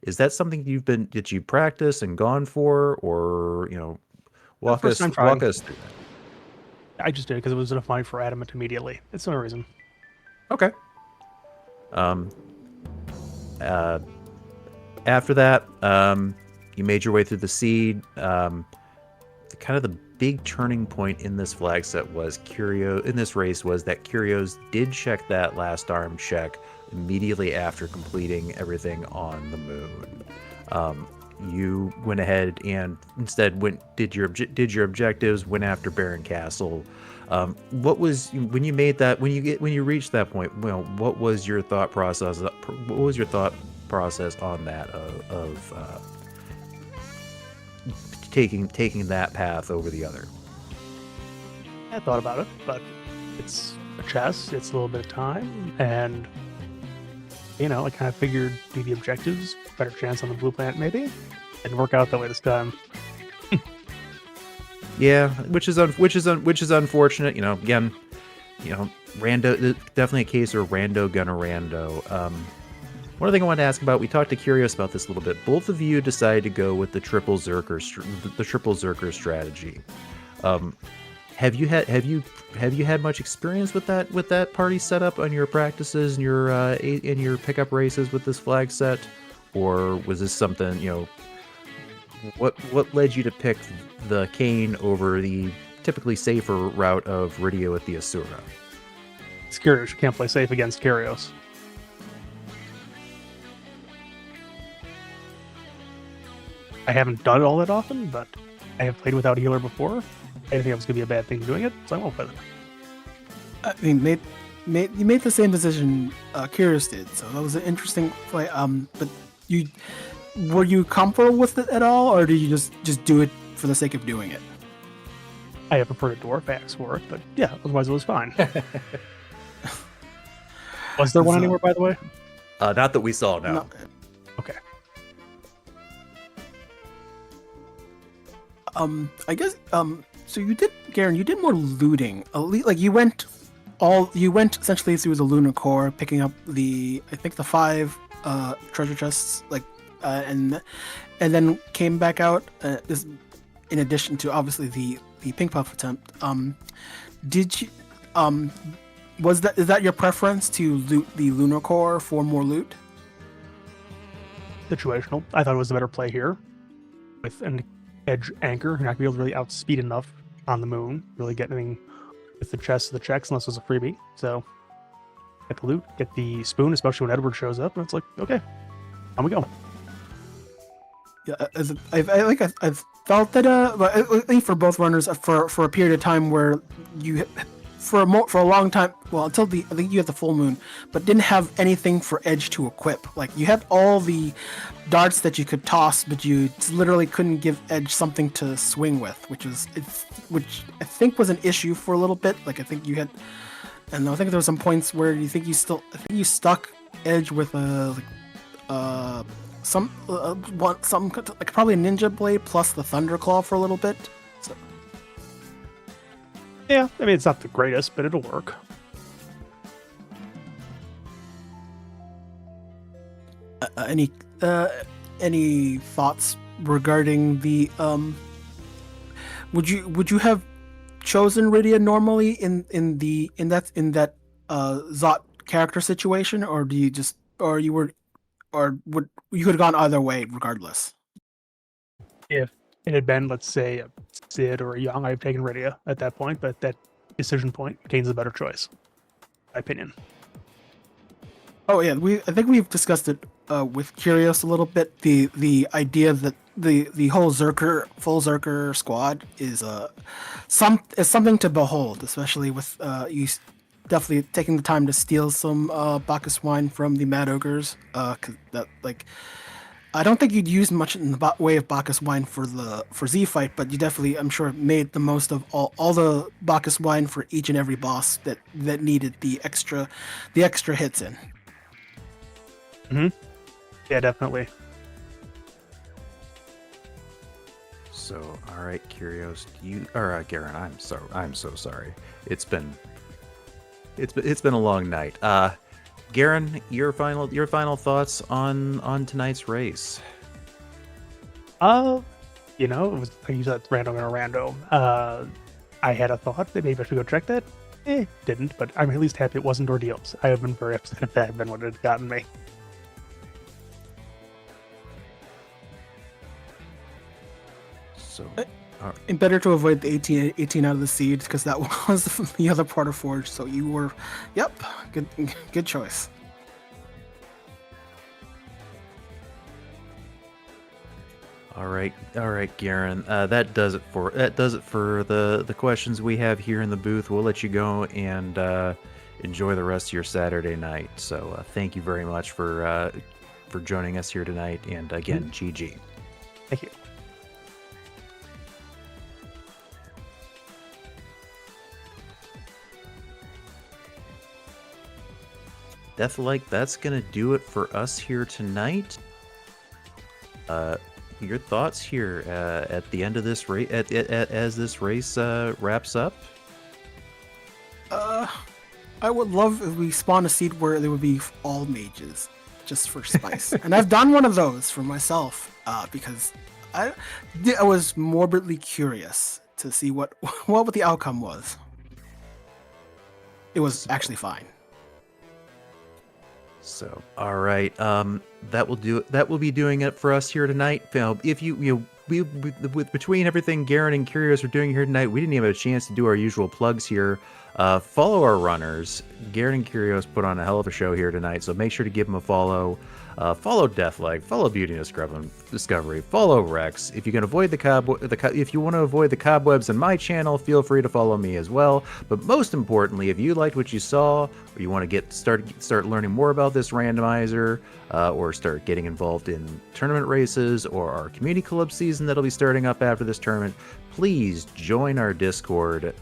is that something that you practiced and gone for, or walk us through that? I just did because it was a fight for adamant immediately. It's no reason. Okay. After that, you made your way through the seed. Kind of the big turning point in this flag set was in this race was that Kyrios did check that last arm check immediately after completing everything on the moon. You went ahead and instead did your objectives, went after Barren Castle. What was when you reached that point? Well, what was your thought process? What was your thought process on that of taking that path over the other? I thought about it, but it's a chess. It's a little bit of time, and I kind of figured do the objectives, better chance on the blue planet maybe. Didn't work out that way this time. Yeah, which is unfortunate. Again, definitely a case of rando gonna rando. One other thing I wanted to ask about, we talked to Kyrios about this a little bit. Both of you decided to go with the triple Zerker strategy. Have you had much experience with that party setup on your practices and your pickup races with this flag set, or was this something, what led you to pick the Kane over the typically safer route of Ridio with the Asura? It's Kyrios. You can't play safe against Kyrios. I haven't done it all that often, but I have played without a healer before. I didn't think it was going to be a bad thing doing it, so I won't play it. I mean, you made the same decision Kyrios did, so that was an interesting play. But were you comfortable with it at all, or did you just do it for the sake of doing it? I have preferred a dwarf axe for it, but yeah, otherwise it was fine. Was there one anywhere, by the way? Not that we saw, no. Okay. I guess so you did, Guerin, you did more looting. Like you went essentially through the lunar core, picking up I think the 5 treasure chests, like and then came back out this, in addition to obviously the pink puff attempt. Did you is that your preference to loot the lunar core for more loot? Situational. I thought it was a better play here with an edge anchor. You're not going to be able to really outspeed enough on the moon, really get anything with the chests of the checks unless it's a freebie. So get the loot, get the spoon, especially when Edward shows up, and it's like, okay, on we go. Yeah, I've felt that I think for both runners for a period of time where you for a long time, well, until I think you had the full moon, but didn't have anything for Edge to equip. Like you had all the darts that you could toss, but you literally couldn't give Edge something to swing with, which I think was an issue for a little bit. Like I think you had, and I think there were some points where you stuck Edge with some like probably a ninja blade plus the thunderclaw for a little bit. So. Yeah, I mean it's not the greatest, but it'll work. Any thoughts regarding the Would you have chosen Rydia normally in that Zot character situation, or do you just you could have gone either way regardless? If it had been, let's say, a Sid or a Young, I've taken Rydia at that point, but at that decision point, Kane's a better choice, in my opinion. Oh yeah, I think we've discussed it with Kyrios a little bit. The idea that the whole full Zerker squad is something to behold, especially with you definitely taking the time to steal some Bacchus wine from the Mad Ogres. 'Cause that, like, I don't think you'd use much in the way of Bacchus wine for Z fight, but you definitely, I'm sure, made the most of all the Bacchus wine for each and every boss that needed the extra hits in. Mm-hmm. Yeah, definitely. So, all right, Kyrios, Guerin, I'm so sorry. It's been a long night. Guerin, your final thoughts on tonight's race? It was, like you said, random and a rando. I had a thought that maybe I should go check that. Didn't, but I'm at least happy it wasn't ordeals. I have been very upset if that had been what had gotten me. So, and better to avoid the 18 out of the seed, because that was the other part of Forge. So you were, good choice. All right, Guerin. That does it for the questions we have here in the booth. We'll let you go and enjoy the rest of your Saturday night. So thank you very much for joining us here tonight. And again, GG. Thank you. Deathlike, that's gonna do it for us here tonight. Your thoughts here at the end of this race, as this race wraps up? I would love if we spawn a seed where there would be all mages, just for spice. And I've done one of those for myself, because I was morbidly curious to see what the outcome was. It was actually fine. So, all right, that will do. That will be doing it for us here tonight. If with between everything Guerin and Kyrios are doing here tonight, we didn't even have a chance to do our usual plugs here. Follow our runners. Guerin and Kyrios put on a hell of a show here tonight, so make sure to give them a follow. Follow Deathleg, follow Beauty and Discovery, follow Rex. If you can avoid if you want to avoid the cobwebs in my channel, feel free to follow me as well. But most importantly, if you liked what you saw, or you want to start learning more about this randomizer, or start getting involved in tournament races or our community club season that'll be starting up after this tournament, please join our Discord.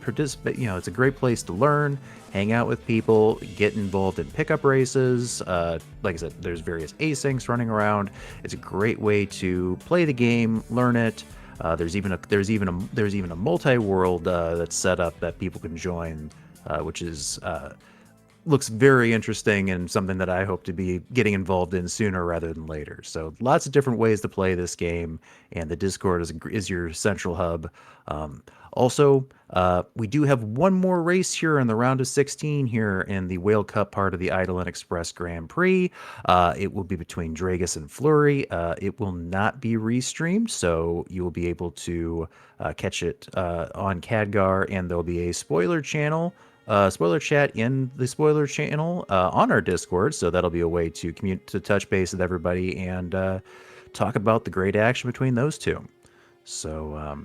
Participate. It's a great place to learn, hang out with people, get involved in pickup races. Like I said, there's various asyncs running around. It's a great way to play the game, learn it. There's even a multi-world that's set up that people can join, which is looks very interesting and something that I hope to be getting involved in sooner rather than later. So lots of different ways to play this game, and the Discord is your central hub. Also, we do have one more race here in the round of 16 here in the Whale Cup part of the Eidolon Express Grand Prix. It will be between Dragus and Flurry. It will not be restreamed, so you will be able to catch it on Khadgar, and there'll be a spoiler chat in the spoiler channel on our Discord, so that'll be a way to touch base with everybody and talk about the great action between those two. So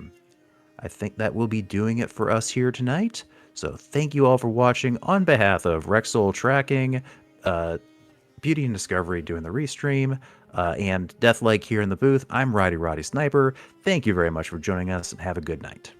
I think that will be doing it for us here tonight. So thank you all for watching. On behalf of Rexol Tracking, Beauty and Discovery doing the restream, and Deathlike here in the booth, I'm Roddy Sniper. Thank you very much for joining us, and have a good night.